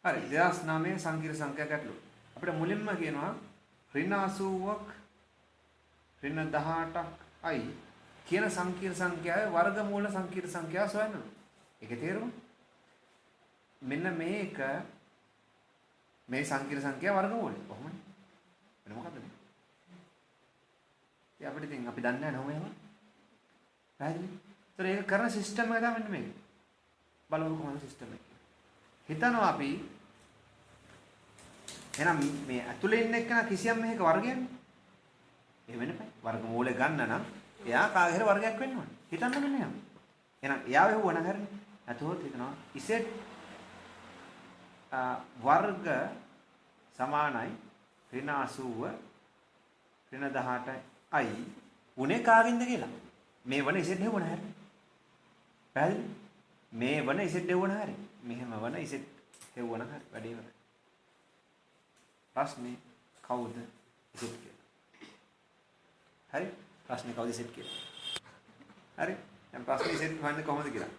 හරි 2009 සංකීර්ණ සංඛ්‍යා ගැටලුව. අපිට මුලින්ම කියනවා ඍණ 80ක් ඍණ 18ක් i කියන සංකීර්ණ සංඛ්‍යාවේ වර්ගමූල සංකීර්ණ සංඛ්‍යාව සොයන්න ඕනේ. ඒකේ තේරුම මෙන්න මේක මේ සංකීර්ණ සංඛ්‍යාව වර්ගමූලය. කොහොමද? වෙන මොකද්ද මේ? ඒ අපිට ඉතින් අපි දන්නේ නැහැ නෝ මේවා. පැහැදිලි? ඒතර ඒක කරන සිස්ටම් එක තමයි මෙන්න මේක. බලමු කොහොමද සිස්ටම් එක. හිතනවා අපි එහෙනම් මේ ඇතුලේ ඉන්න එක්කන කිසියම් මේක වර්ගයක් නේ. ඒ වෙන්න බෑ. වර්ගමූලය ගන්න නම් එයා කාගේ හරි වර්ගයක් වෙන්න ඕනේ. හිතන්න මෙන්න එහෙම. එහෙනම් එයා වෙහුවා නම් හරිනේ. අතෝත් හිතනවා ඉසෙට් වර්ග සමානයි ඍණ 80 ඍණ 18යි උනේ කාගෙන්ද කියලා. මේ වන ඉසෙට් හෙවුණ හැරි. පැහැදිලි? මේ වන ඉසෙට් හෙවුණ හැරි. මෙහෙම වන ඉසෙට් හෙවුණ හැරි. වැඩේ ඉවරයි. ප්‍රශ්නේ කවුද ඉසෙට් කියලා? හරි? ප්‍රශ්නේ කවුද ඉසෙට් කියලා? හරි? දැන් ප්‍රශ්නේ ඉසෙට් හොයන්නේ කොහොමද කියලා.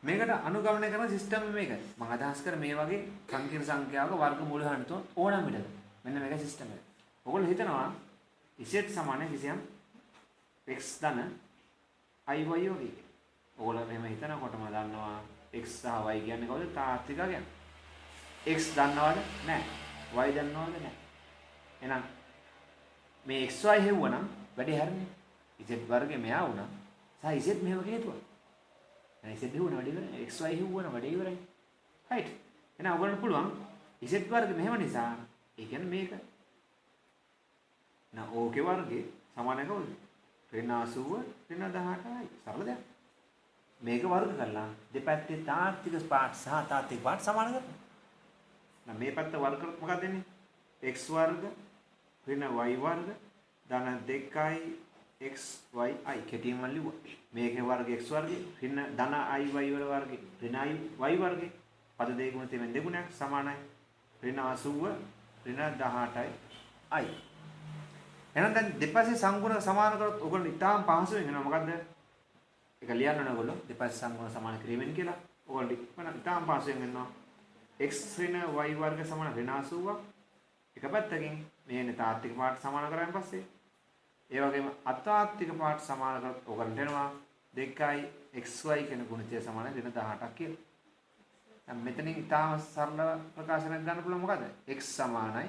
මේකට අනුගමනය කරන සිස්ටම් මේකයි. මම අදහස් කර මේ වගේ සංකීර්ණ සංඛ්‍යාවක වර්ගමූල හොයන්න තෝ ඕනම විදිහට. මෙන්න මේක සිස්ටම් එක. ඔයගොල්ලෝ හිතනවා z සමාන කිසියම් x ධන i y වගේ. ඔයගොල්ලෝ මෙහෙම හිතනකොටම දන්නවා x සහ y කියන්නේ කවුද? තාත්වික කියන්නේ. x දන්නවද? නැහැ. y දන්නවද? නැහැ. එහෙනම් මේ xy හෙව්වනම් වැඩි හරිනේ. z වර්ගේ මෙයා වුණා. සහ z මෙහෙම හේතුව. දැන් z හෙව්වන වැඩි ඉවරයි. xy හෙව්වන වැඩි ඉවරයි. right. එහෙනම් ඔයගොල්ලන්ට පුළුවන් z වර්ගේ මෙහෙම නිසා ඒ කියන්නේ මේක. නා ඕකේ වර්ගේ සමාන කවුද? ඍණ 80 ඍණ 18යි. සරල දෙයක්. මේක වර්ග කරලා දෙපැත්තේ තාත්වික පාර්ට් සහ තාත්වික පාර්ට් සමාන කරනවා. නම් මේ පැත්ත වර්ග කරොත් මොකක්ද දෙන්නේ? x වර්ග ඍණ y වර්ග ධන 2යි xyi කෙටියෙන් මම ලිව්වා. මේකේ වර්ග x වර්ගේ ඍණ ධන i y වල වර්ගේ ඍණ i y වර්ගේ පද දෙකම තෙමෙන් දෙගුණයක් සමානයි ඍණ 80 ඍණ 18යි i. එහෙනම් දැන් දෙපැත්තේ සංගුණ සමාන කරොත් ඔයගොල්ලෝ ඉතාලම පහසුවෙන් වෙනවා මොකද්ද? ඒක ලියන්න ඕන ඔයගොල්ලෝ දෙපැත්තේ සංගුණ සමාන කිරීමෙන් කියලා. ඔයගොල්ලෝ ඉතාලම පහසුවෙන් වෙනවා x ඍණ y වර්ග සමාන ඍණ 80ක්. එක පැත්තකින් මේනේ තාත්වික පාර්ට් සමාන කරාන් පස්සේ ඒ වගේම අතාත්වික පාර්ට් සමාන කරොත් ඔයගොල්ලන්ට එනවා 2යි xy කියන ගුණිතය සමාන ඍණ 18ක් කියලා. දැන් මෙතනින් ඉතාලම සරල ප්‍රකාශනයක් ගන්න පුළුවන් මොකද? x සමානයි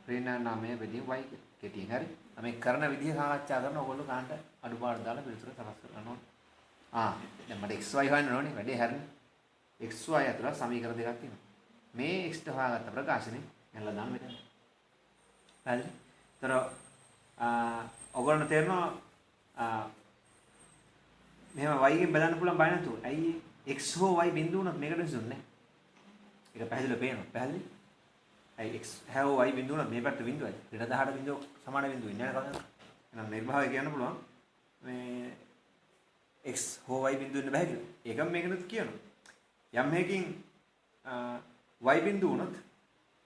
ඍණ 9 බෙදී y කියලා. කෙටියෙන් හරි. මේ කරන විදිහ සාකච්ඡා කරන ඔයගොල්ලෝ කාන්ට අඩුපාඩු දාලා පිළිතුර සකස් කරගන්න ඕනේ. දැන් මට xy හොයන්න ඕනේ. වැඩේ හරිනේ. xy අතර සමීකරණ දෙකක් තියෙනවා. මේ x ට හොයාගත්ත ප්‍රකාශනේ යන්න දාන්න මෙතන. හරි. ඒතර ඔයගොල්ලන්ට තේරෙනවා මෙහෙම y ගෙන් බෙදන්න පුළුවන් බය නැතුව. ඇයි x හෝ y බිඳු වුණත් මේකට විසඳුන්නේ නැහැ. ඒක පැහැදිලිව පේනවා. පැහැදිලි? ඇයි x හැව y බිඳු වුණත් මේ පැත්ත බිඳුවයි. ඍණ 18 බිඳුව සමාන බිඳුව ඉන්නේ නැහැ කවදාවත්. එහෙනම් නිර්භාවය කියන්න පුළුවන් මේ x හෝ y බිඳු වෙන්න බෑ කියලා. ඒකම මේකනත් කියනවා. යම් හේකින් y බිඳු වුණොත්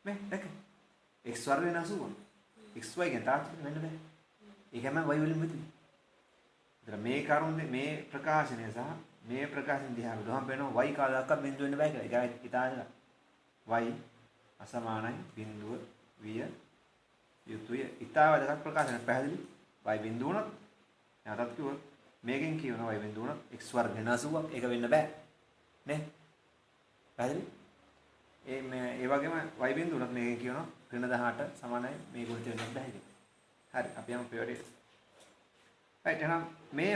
මේ දැක x වර්ග වෙන 80. xy ගෙන් තාත්වික වෙන්න බෑ. ඒකම y වලින් මෙතුනේ. ඒතර මේ කරුණ මේ ප්‍රකාශනය සහ මේ ප්‍රකාශන දිහා බලුවම වෙනවා y කාලයක්වත් බිඳු වෙන්න බෑ කියලා. ඒක ඉතාලි y අසමානයි බිඳුව විය යුතුය. ඉතා වැදගත් ප්‍රකාශන පැහැදිලි. y බිඳු වුණොත් නැවතත් කිව්වොත් මේකෙන් කියනවා y බිඳු වුණොත් x වර්ග වෙන 80ක් ඒක වෙන්න බෑ. නේ? පැහැදිලි? ඒ වගේම y බිඳු වුණොත් මේකෙන් කියනවා ඍණ 18 සමානයි මේ ගුණිත වෙන්න බෑ කියලා. හරි අපි යමු පෙරේට. right එහෙනම් මේ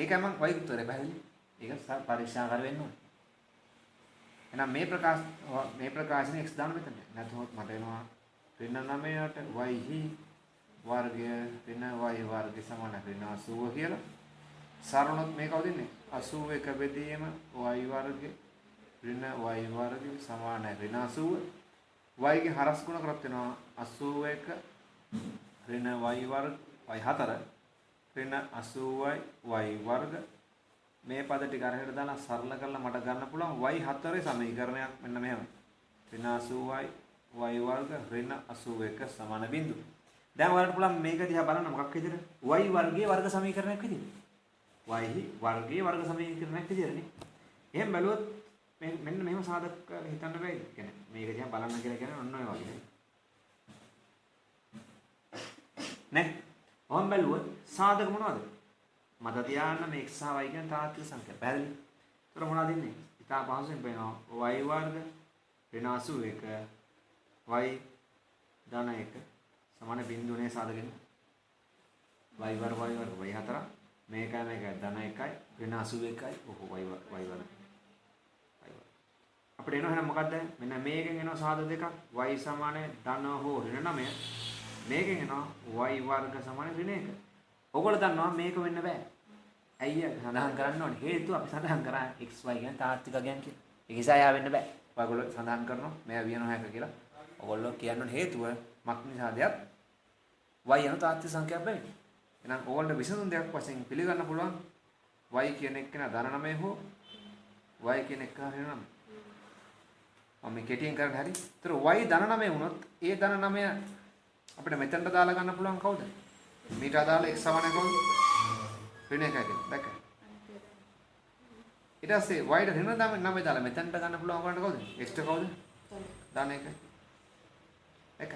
ඒකම y උත්තරේ පැහැදිලි. ඒක පරීක්ෂා කර වෙන්න ඕනේ. එහෙනම් මේ ප්‍රකාශනේ x දාන්න මෙතන. නැත්නම් මට එනවා ඍණ 9ට y හි වර්ගය ඍණ y වර්ග සමාන ඍණ 80 කියලා. සරණොත් මේ කවුද ඉන්නේ? 81 බෙදීම y වර්ග ඍණ y වර්ග සමාන ඍණ 80. y ගේ හරස් ගුණ කරත් වෙනවා 81 ඍණ y වර්ග y 4 ඍණ 80y y වර්ග. මේ පද ටික අරහෙට දාලා සරල කරලා මට ගන්න පුළුවන් y 4 සමීකරණයක් මෙන්න මෙහෙම. ඍණ 80y y වර්ග ඍණ 81 සමාන බිඳුව. දැන් ඔයාලට පුළුවන් මේක දිහා බලන්න මොකක් විදිහට? y වර්ගයේ වර්ග සමීකරණයක් විදිහට. y වර්ගයේ වර්ග සමීකරණයක් විදිහටනේ. එහෙම බැලුවොත් මෙන්න මෙහෙම සාධක හිතන්න බෑ කියන්නේ. මේක දිහා බලන්න කියලා කියන්නේ ඔන්න ඔය වගේ. නේ? ඔහොම බැලුවොත් සාධක මොනවද? මත තියාන්න මේ x සහ y කියන තාත්වික සංඛ්‍යා. පැහැදිලි? ඒතර මොනවද ඉන්නේ? ඉතා පහසුවෙන් පේනවා y වර්ග ඍණ 81 y ධන 1 සමාන බිඳුනේ සාධකෙන් y වර්ග y 4 මේකයි ධන 1යි ඍණ 81යි ඔහො y වර්ග අපිට එනවා එහෙනම් මොකද්ද? මෙන්න මේකෙන් එනවා සාධක දෙකක් y සමාන ධන හෝ ඍණ 9 මේකෙන් එනවා y වර්ග සමාන ඍණ 1. ඔයගොල්ලෝ දන්නවා මේක වෙන්න බෑ. ඇයි සඳහන් කරන්න ඕනේ? හේතුව අපි සඳහන් කරා x y කියන තාත්වික අගයන් කියලා. ඒක නිසා යා වෙන්න බෑ. ඔයගොල්ලෝ සඳහන් කරනවා මෙයා වියන හැක කියලා. ඔයගොල්ලෝ කියන්න ඕනේ හේතුව මක් නිසාදයක් y යන තාත්වික සංඛ්‍යාවක් බැරි. එහෙනම් ඕගොල්ලෝ විසඳුම් දෙකක් වශයෙන් පිළිගන්න පුළුවන් y කියන එක න ධන 9 හෝ y කියන එක ඍණ 9. මම කෙටියෙන් කරන්න හරි. ඒතර y ධන 9 වුණොත් ඒ ධන 9 අපිට මෙතනට දාලා ගන්න පුළුවන් කවුද? මීට අදාළ x සමාන කවුද? ඍණ 1 කියලා. දැක්ක? ඊට පස්සේ y ට ඍණ 9 දාලා මෙතනට ගන්න පුළුවන් කරන්න කවුද? x ට කවුද? ධන 1. එක.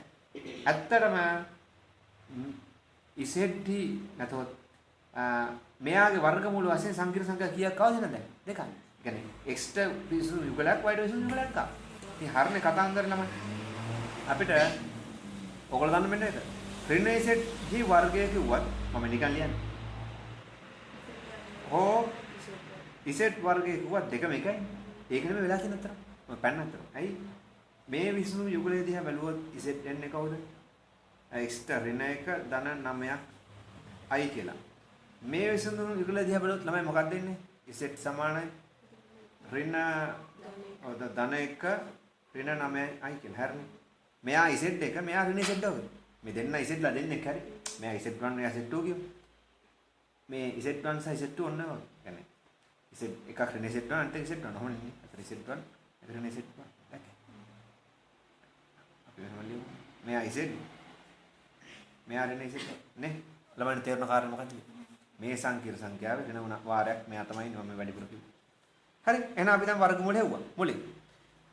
ඇත්තටම ඉසෙඩ්ඩි නැතොත් මෙයාගේ වර්ගමූල වශයෙන් සංකීර්ණ සංඛ්‍යා කීයක් ආවද නැද්ද? දෙකක්. ඒ කියන්නේ x ට විසු යුගලයක් y ට විසු යුගලයක් ආවා. ඉතින් හරිනේ කතාන්දර ළමයි. අපිට ඔයගොල්ලෝ දන්න මෙන්න එක. ඍණ ඉසෙඩ්ඩි වර්ගය කිව්වත් මම නිකන් ලියන්නේ. ඕ ඉසෙඩ් වර්ගය කිව්වත් දෙකම එකයි. ඒක නෙමෙයි වෙලා තියෙන අතර. මම පැන්න අතර. ඇයි? මේ විසු යුගලයේ දිහා බැලුවොත් ඉසෙඩ් එන්නේ කවුද? x ට ඍණ 1 ධන 9ක් i කියලා. මේ විසඳුණු යුගලයේ දිහා බලුවොත් ළමයි මොකක්ද දෙන්නේ? z සමානයි ඍණ ධන 1 ඍණ 9යි කියලා. හරිනේ. මෙයා z එක මෙයා ඍණ z වගේ. මේ දෙන්න z ලා දෙන්නේ හරි. මෙයා z1 මෙයා z2 කියමු. මේ z1 සහ z2 ඔන්න වගේ. يعني z එකක් ඍණ z1 අනිත් එක z1 ඔහොමනේ. අතර z1 ඍණ z1. ඕකේ. අපි වෙනවලියු. මෙයා z මෙයා ඍණ z නේ. ළමයින්ට තේරෙන කාරණා මොකක්ද? මේ සංකීර්ණ සංඛ්‍යාවේ වෙන වාරයක් මෙයා තමයි මම වැඩිපුර කිව්වේ. හරි. එහෙනම් අපි දැන් වර්ගමූල හෙව්වා. මුලින්.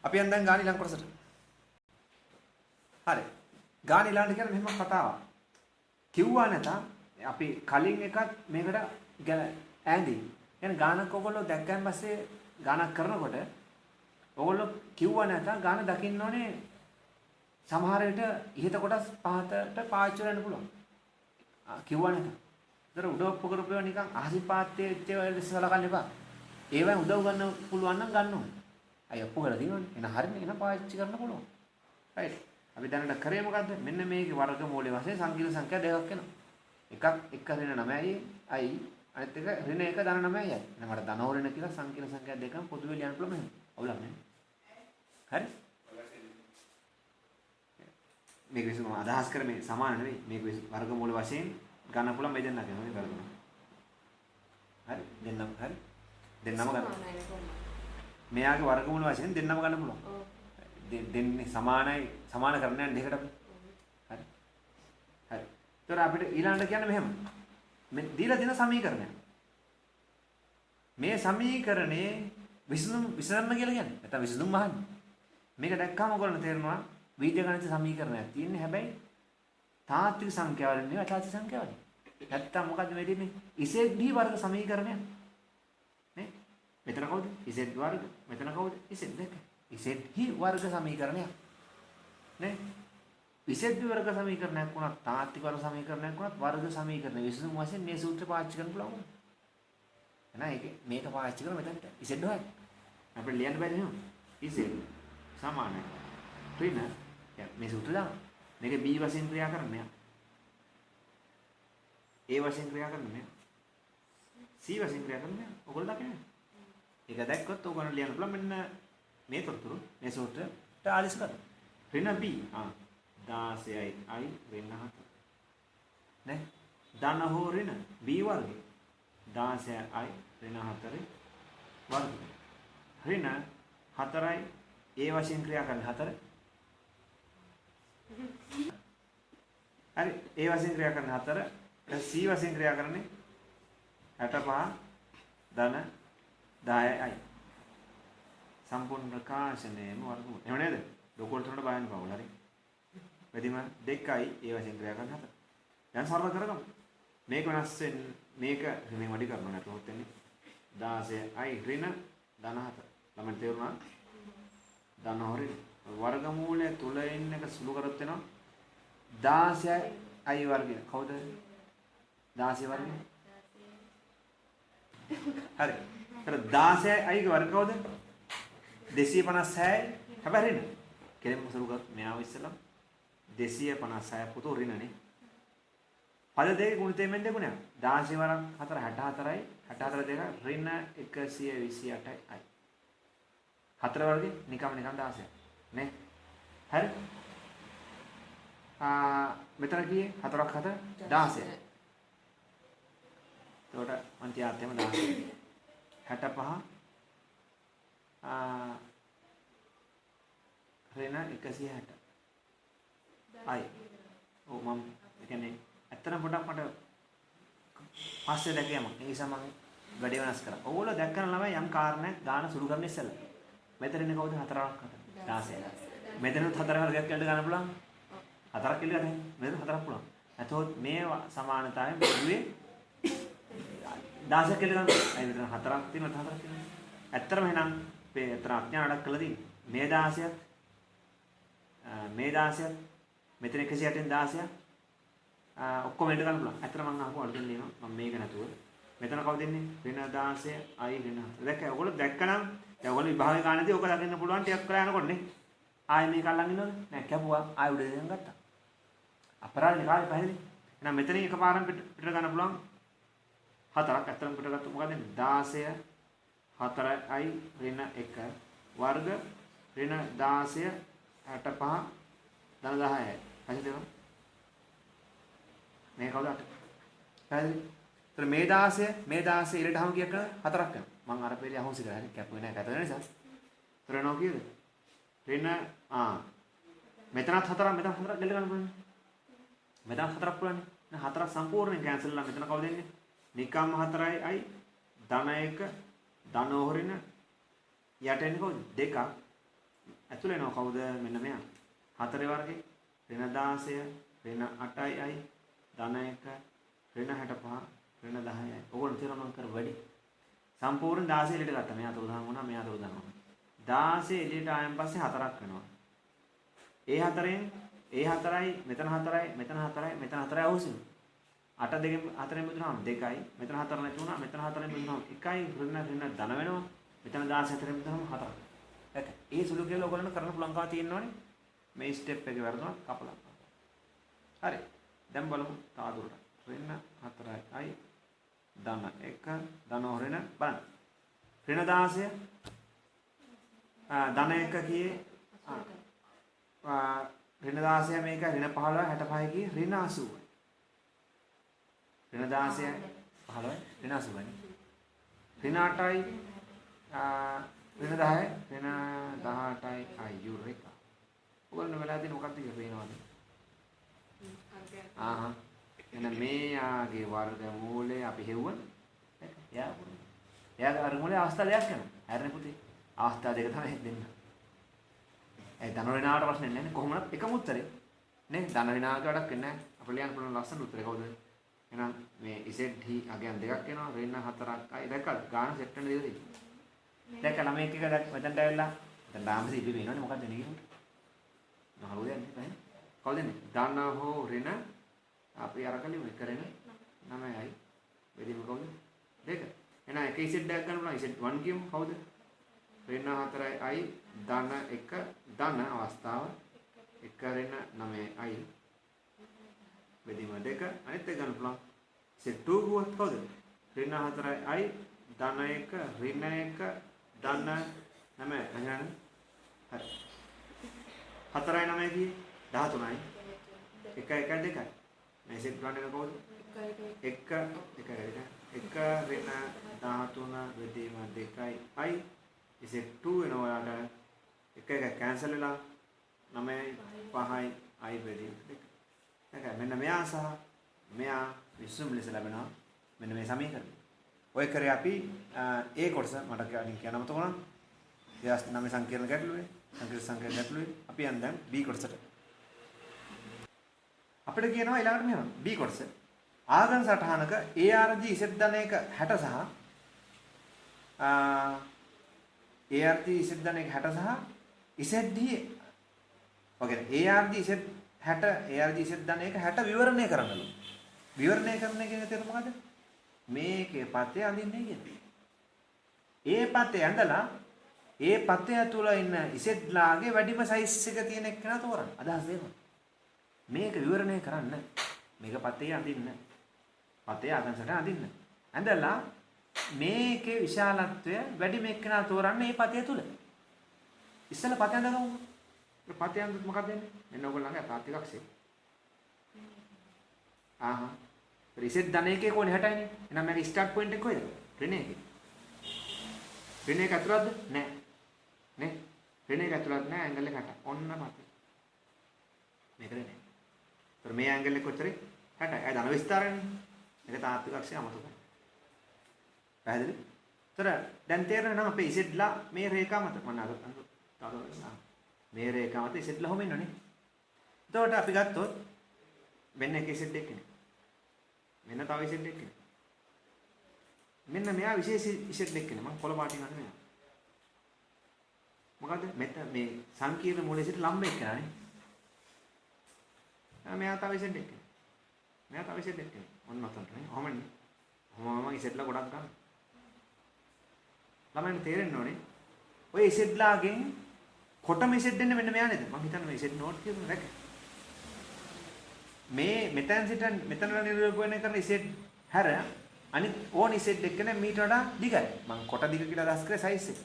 අපි යන් දැන් ගාන ඊළඟ කොටසට. හරි. ගාන ඊළඟට කියන්නේ මෙහෙම කතාවක්. කිව්වා නැතා අපි කලින් එකත් මේකට ඈඳි. يعني ගානක් ඔයගොල්ලෝ දැක්කන් පස්සේ ගානක් කරනකොට ඔයගොල්ලෝ කිව්වා නැතා ගාන දකින්න ඕනේ සමහර විට ඉහත කොටස් පහතට පාවිච්චි කරන්න පුළුවන්. කිව්වා නැතා. ඒතර උඩ ඔප්පු කරපුවා නිකන් අහසින් පාත්තේ ඒවා ඉස්සලකන්න එපා. ඒවෙන් උදව් ගන්න පුළුවන් නම් ගන්න ඕනේ. අය ඔප්පු කරලා දිනවනේ. එන හරිනේ එන පාවිච්චි කරන්න පුළුවන්. රයිට්. අපි දැනට කරේ මොකද්ද? මෙන්න මේකේ වර්ගමූලයේ වශයෙන් සංකීර්ණ සංඛ්‍යා දෙකක් එනවා. එකක් 1 ඍණ 9යි i අනිත් එක ඍණ 1 ධන 9යි. එහෙනම් මට ධන හෝ ඍණ කියලා සංකීර්ණ සංඛ්‍යා දෙකම පොදුවේ ලියන්න පුළුවන් මෙහෙම. අවුලක් නැහැ. හරි? මේක විසම අදහස් කරන්නේ සමාන නෙවෙයි. මේක වර්ගමූල වශයෙන් ගන්න පුළුවන් මේ දෙන්නගේ නෙවෙයි වර්ගමූල. හරි? දෙන්නම හරි. දෙන්නම ගන්න. මෙයාගේ වර්ගමූල වශයෙන් දෙන්නම ගන්න පුළුවන්. දෙන්නේ සමානයි සමාන කරන්නේ දෙකට අපි. හරි. හරි. ඒතර අපිට ඊළඟට කියන්න මෙහෙම. මේ දීලා දෙන සමීකරණය. මේ සමීකරණේ විසඳුම් කියලා කියන්නේ. නැත්නම් විසඳුම් අහන්නේ. මේක දැක්කම ඔයගොල්ලෝ තේරෙනවා බීජගණිත සමීකරණයක් තියෙන්නේ. හැබැයි තාත්වික සංඛ්‍යාවල නෙවෙයි අතාත්වික සංඛ්‍යාවල. නැත්තම් මොකද්ද මේ දෙන්නේ? ඉසෙඩ් වර්ග සමීකරණයක්. නේ? මෙතන කවුද? ඉසෙඩ් වර්ග. මෙතන කවුද? ඉසෙඩ් දෙක. ඉසෙඩ් වර්ග සමීකරණයක්. නේ? ඉසෙඩ් වර්ග සමීකරණයක් වුණත් තාත්වික වර්ග සමීකරණයක් වුණත් වර්ග සමීකරණ විසඳුම් වශයෙන් මේ සූත්‍රය පාවිච්චි කරන්න පුළුවන්. එහෙනම් මේක පාවිච්චි කරලා මෙතනට ඉසෙඩ් වර්ග. අපිට ලියන්න බැරි නේද? ඉසෙඩ් සමානයි ඍණ මේ සූත්‍රය දාන්න. මේක b වශයෙන් ක්‍රියා කරන්නේ. a වශයෙන් ක්‍රියා කරන්නේ. c වශයෙන් ක්‍රියා කරන්නේ. ඔයගොල්ලෝ දකින්නේ. ඒක දැක්කොත් ඔයගොල්ලෝ ලියන්න පුළුවන් මෙන්න මේ තොරතුරු මේ සූත්‍රයට ආලිස් කරන්න. ඍණ b 16යි i ඍණ 7. නේ? ධන හෝ ඍණ b වර්ගය 16යි ඍණ 4 වර්ගය. ඍණ 4යි a වශයෙන් ක්‍රියා කරන්නේ 4. හරි a වශයෙන් ක්‍රියා කරන්නේ 4. c වශයෙන් ක්‍රියා කරන්නේ 65 ධන 10යි. සම්පූර්ණ ප්‍රකාශනයේම වර්ගමූල. එහෙම නේද? ලෝකවල තුනට බයන්න පාවල හරි. වැඩිම 2යි ඒ වශයෙන් ක්‍රියා කරන 4. දැන් සරල කරගමු. මේක වෙනස් වෙන්නේ මේක මේ වැඩි කරනවා නේද? වෙන්නේ 16යි ඍණ ධන 4. ළමෙන් තේරුණා? ධන හොරි වර්ගමූලය තුල ඉන්න එක සුළු කරත් වෙනවා 16යි වර්ගය. කවුද? 16 වර්ගය. හරි. ඒතර 16යි වර්ග කවුද? 256යි. හැබැයි ඍණ. කෙලින්ම සුළු කරත් මෙයාව ඉස්සලා 256 පුතු ඍණනේ. පද දෙක ගුණිතයෙන් මෙන් දෙගුණයක්. 16 වරක් 4 64යි 64 දෙක ඍණ 128යි. 4 වර්ගේ නිකම් 16යි. නේ? හරි? මෙතන කීයේ 4ක් 4 16යි. එතකොට අන්තියාත්‍යම 16. 65 ඍණ 160. අය. ඔව් මම කියන්නේ ඇත්තටම පොඩක් මට පස්සේ දැකියම ඒ නිසා මම වැඩි වෙනස් කරා. ඕගොල්ලෝ දැක්කම ළමයි යම් කාරණයක් ගාන සුළු කරන්න ඉස්සෙල්ලා. මෙතන ඉන්නේ කවුද? 4ක් 16. මෙතනත් 4 වර්ගයක් කියලා ගන්න පුළුවන්. 4ක් කියලා ගන්න. මෙතන 4ක් පුළුවන්. එතකොට මේ සමානතාවයෙන් බෙදුවේ 16 කියලා ගන්න. අය මෙතන 4ක් තියෙනවා 4ක් තියෙනවා. ඇත්තටම එහෙනම් මේ අතර අඥානයක් කළා තියෙන්නේ. මේ 16ත් මේ 16ත් මෙතන 108න් 16ක් ඔක්කොම එන්න ගන්න පුළුවන්. ඇත්තට මම අහපුවා අලුතෙන් ලියනවා. මම මේක නැතුව. මෙතන කවුද ඉන්නේ? ඍණ 16 අයි ඍණ 4. දැක්කයි. ඔයගොල්ලෝ දැක්කනම් දැන් ඔයගොල්ලෝ විභාගේ ගානදී ඔක දකින්න පුළුවන් ටිකක් කරලා යනකොට නේ. ආයෙ මේක අල්ලන් ඉන්නවද? නෑ කැපුවා. ආයෙ උඩ දෙන්න ගත්තා. අපරාධනේ කාලේ පැහැදිලි. එහෙනම් මෙතනින් එකපාරම පිට ගන්න පුළුවන් 4ක්. ඇත්තටම පිට ගත්ත මොකද? 16 4යි ඍණ 1 වර්ග ඍණ 16 65 ධන 10යි. පැහැදිලිද? මේ කවුද 8? පැහැදිලි? ඒතර මේ 16 ඉරටම කීයක් කරනවද? 4ක් කරනවා. මම අර පෙරිය අහුන්සි කරා. හරි කැපුවේ නැහැ. කැත වෙන නිසා. ඒතර එනවා කීයද? ඍණ මෙතනත් 4ක් මෙතන 4ක් දෙල්ල ගන්න පුළුවන්. මෙතන 4ක් පුළුවන්. දැන් 4ක් සම්පූර්ණයෙන් කැන්සල් වෙලා මෙතන කවුද එන්නේ? නිකම්ම 4යි ධන 1 ධන හොරින යට එන්නේ කවුද? 2ක්. ඇතුළේ එනවා කවුද? මෙන්න මෙයා. 4 වර්ගේ ඍණ 16 ඍණ 8යි ධන 1 ඍණ 65 ඍණ 10යි. ඕගොල්ලෝ තේරුම් කර වැඩි. සම්පූර්ණ 16 එළියට ගත්තා. මෙයා තෝදාම වුණා මෙයා තෝදාම වුණා. 16 එළියට ආයන් පස්සේ 4ක් වෙනවා. ඒ 4ෙන් ඒ 4යි මෙතන 4යි මෙතන 4යි මෙතන 4යි අවශ්‍යයි. 8 දෙකෙන් 4ෙන් බෙදුනහම 2යි. මෙතන 4 නැති වුණා. මෙතන 4ෙන් බෙදුනහම 1යි ඍණ ධන වෙනවා. මෙතන 16 4ෙන් බෙදුනහම 4ක්. දැක්ක. ඒ සුළු කියලා ඔයගොල්ලන්ට කරන්න පුළුවන්කම තියෙනවනේ. මේ ස්ටෙප් එකේ වර්ධනයක් කපලා. හරි. දැන් බලමු තාදුරට. ඍණ 4යි ධන 1 ධන හොරෙන බලන්න. ඍණ 16 ධන 1 කියේ ඍණ 16 මේක ඍණ 15 65 කියේ ඍණ 80යි. ඍණ 16 15 ඍණ 80යි. ඍණ 8යි ඍණ 10යි ඍණ 18යි අයුරේක. ඔයගොල්ලෝ වෙලා දෙන මොකක්ද කියලා පේනවද? එහෙනම් මෙයාගේ වර්ගමූලය අපි හෙව්වොත් එයාගේ වර්ගමූලය අවස්ථා දෙකක් කරනවා. හරිනේ පුතේ. අවස්ථා දෙක තමයි දෙන්න. ඒ ධන ඍණාවට ප්‍රශ්නේ නැහැ නේ. කොහොමවත් එකම උත්තරේ. නේ ධන ඍණාවට වැඩක් වෙන්නේ නැහැ. අපිට ලියන්න පුළුවන් ලස්සන උත්තරේ කවුද? එහෙනම් මේ ZD අගයන් දෙකක් එනවා. ඍණ 4යි. දැක්කද? ගාන සෙට් වෙන දේද? දැක්ක ළමෙක් එක දැක් මෙතනට ඇවිල්ලා දැන් ඩාම්සි ඉබි වෙනවනේ මොකක්ද නේ කියන්නේ? නහලෝ යන්නේ නැහැ. කවුද එන්නේ? ධන හෝ ඍණ අපි අර කලින් එක කරගෙන 9යි. බෙදීම කවුද? 2. එහෙනම් එක Z එකක් ගන්න පුළුවන්. Z1 කියමු කවුද? ඍණ 4යි ධන 1 ධන අවස්ථාව 1 ඍණ 9යි. බෙදීම 2 අනිත් එක ගන්න පුළුවන්. Z2 ගුවත් කවුද? ඍණ 4යි ධන 1 ඍණ 1 ධන 9 එහෙනම් හරි. 4යි 9යි කියේ 13යි. 1 1 2යි. මේ සෙට් ගන්න එක කවුද? 1 1 ඍණ 13 බෙදීම 2යි i ඉසෙට් 2 වෙනවා ඔයාලට 1 1 කැන්සල් වෙලා 9යි 5යි i බෙදීම 2. දැන් මෙන්න මෙයා සහ මෙයා විසුම් ලෙස ලැබෙනවා. මෙන්න මේ සමීකරණය. ඔය කරේ අපි ඒ කොටස මට කියන්න මතක වුණා. 2009 සංකීර්ණ ගැටලුවේ සංකීර්ණ සංඛ්‍යා ගැටලුවේ අපි යන් දැන් B කොටසට. අපිට කියනවා ඊළඟට මෙහෙම B කොටස. ආගම් සටහනක ARG Z ධනයක 60 සහ ARG Z ධනයක 60 සහ ZD ඔකේ ARG Z 60 ARG Z ධනයක 60 විවරණය කරන්නලු. විවරණය කරන කියන තේරුම මොකද? මේකේ පතේ අඳින්නේ කියන්නේ. ඒ පතේ ඇඳලා ඒ පතේ තුල ඉන්න ඉසෙත්ලාගේ වැඩිම සයිස් එක තියෙන එක්කන තෝරන්න. අදහස් දෙන්න. මේක විවරණය කරන්න. මේක පතේ අඳින්න. පතේ ආගන්සට අඳින්න. ඇඳලා මේකේ විශාලත්වය වැඩිම එක්කන තෝරන්න මේ පතේ තුල. ඉස්සෙල්ලා පතේ අඳගමු. ඒ පතේ අඳුත් මොකක්ද වෙන්නේ? මෙන්න ඕගොල්ලන්ගේ ප්‍රාතිකක්ෂය. ආහා. රිසෙට් ධනයකේ කොහොනේ 60යිනේ. එහෙනම් මේක ස්ටාර්ට් පොයින්ට් එක කොහෙද? ඍණ එකේ. ඍණ එක ඇතුළත්ද? නැහැ. නේ? ඍණ එක ඇතුළත් නැහැ ඇන්ගල් එක 60. ඔන්න පතේ. මේක නේ. ඒතර මේ ඇන්ගල් එක කොච්චරද? 60. ඒ ධන විස්තරන්නේ. මේක තාත්වික අක්ෂය අමතක. පැහැදිලි? ඒතර දැන් තේරෙනවා නම් අපේ ඉසෙට්ලා මේ රේඛාව මත මම අර මේ රේඛාව මත ඉසෙට්ලා හොම ඉන්නනේ. එතකොට අපි ගත්තොත් මෙන්න එක ඉසෙට් එකනේ. මෙන්න තව ඉසෙට් එකනේ. මෙන්න මෙයා විශේෂ ඉසෙට් එකනේ. මම කොළ පාටින් අහන්නේ. මොකද මෙතන මේ සංකීර්ණ මූලයේ සිට ලම්බ එක්කනේ. මෙයා තව ඉසෙට් එකනේ. මෙයා තව ඉසෙට් එකනේ. ඔන්න ඔතනනේ. ඔහමනේ. ඔහමම ඉසෙට්ලා ගොඩක් ගන්න. ළමයින්ට තේරෙන්න ඕනේ. ඔය ඉසෙට්ලාගෙන් කොටම ඉසෙට් දෙන්නේ මෙන්න මෙයා නේද? මම හිතන්නේ මේ ඉසෙට් නෝට් කියපු රැක. මේ මෙතෙන් සිට මෙතන නිරූපණය කරන ඉසෙට් හැර අනිත් ඕන ඉසෙට් එක්කනේ මීට වඩා දිගයි. මම කොට දිග කියලා අදහස් කරේ සයිස් එක.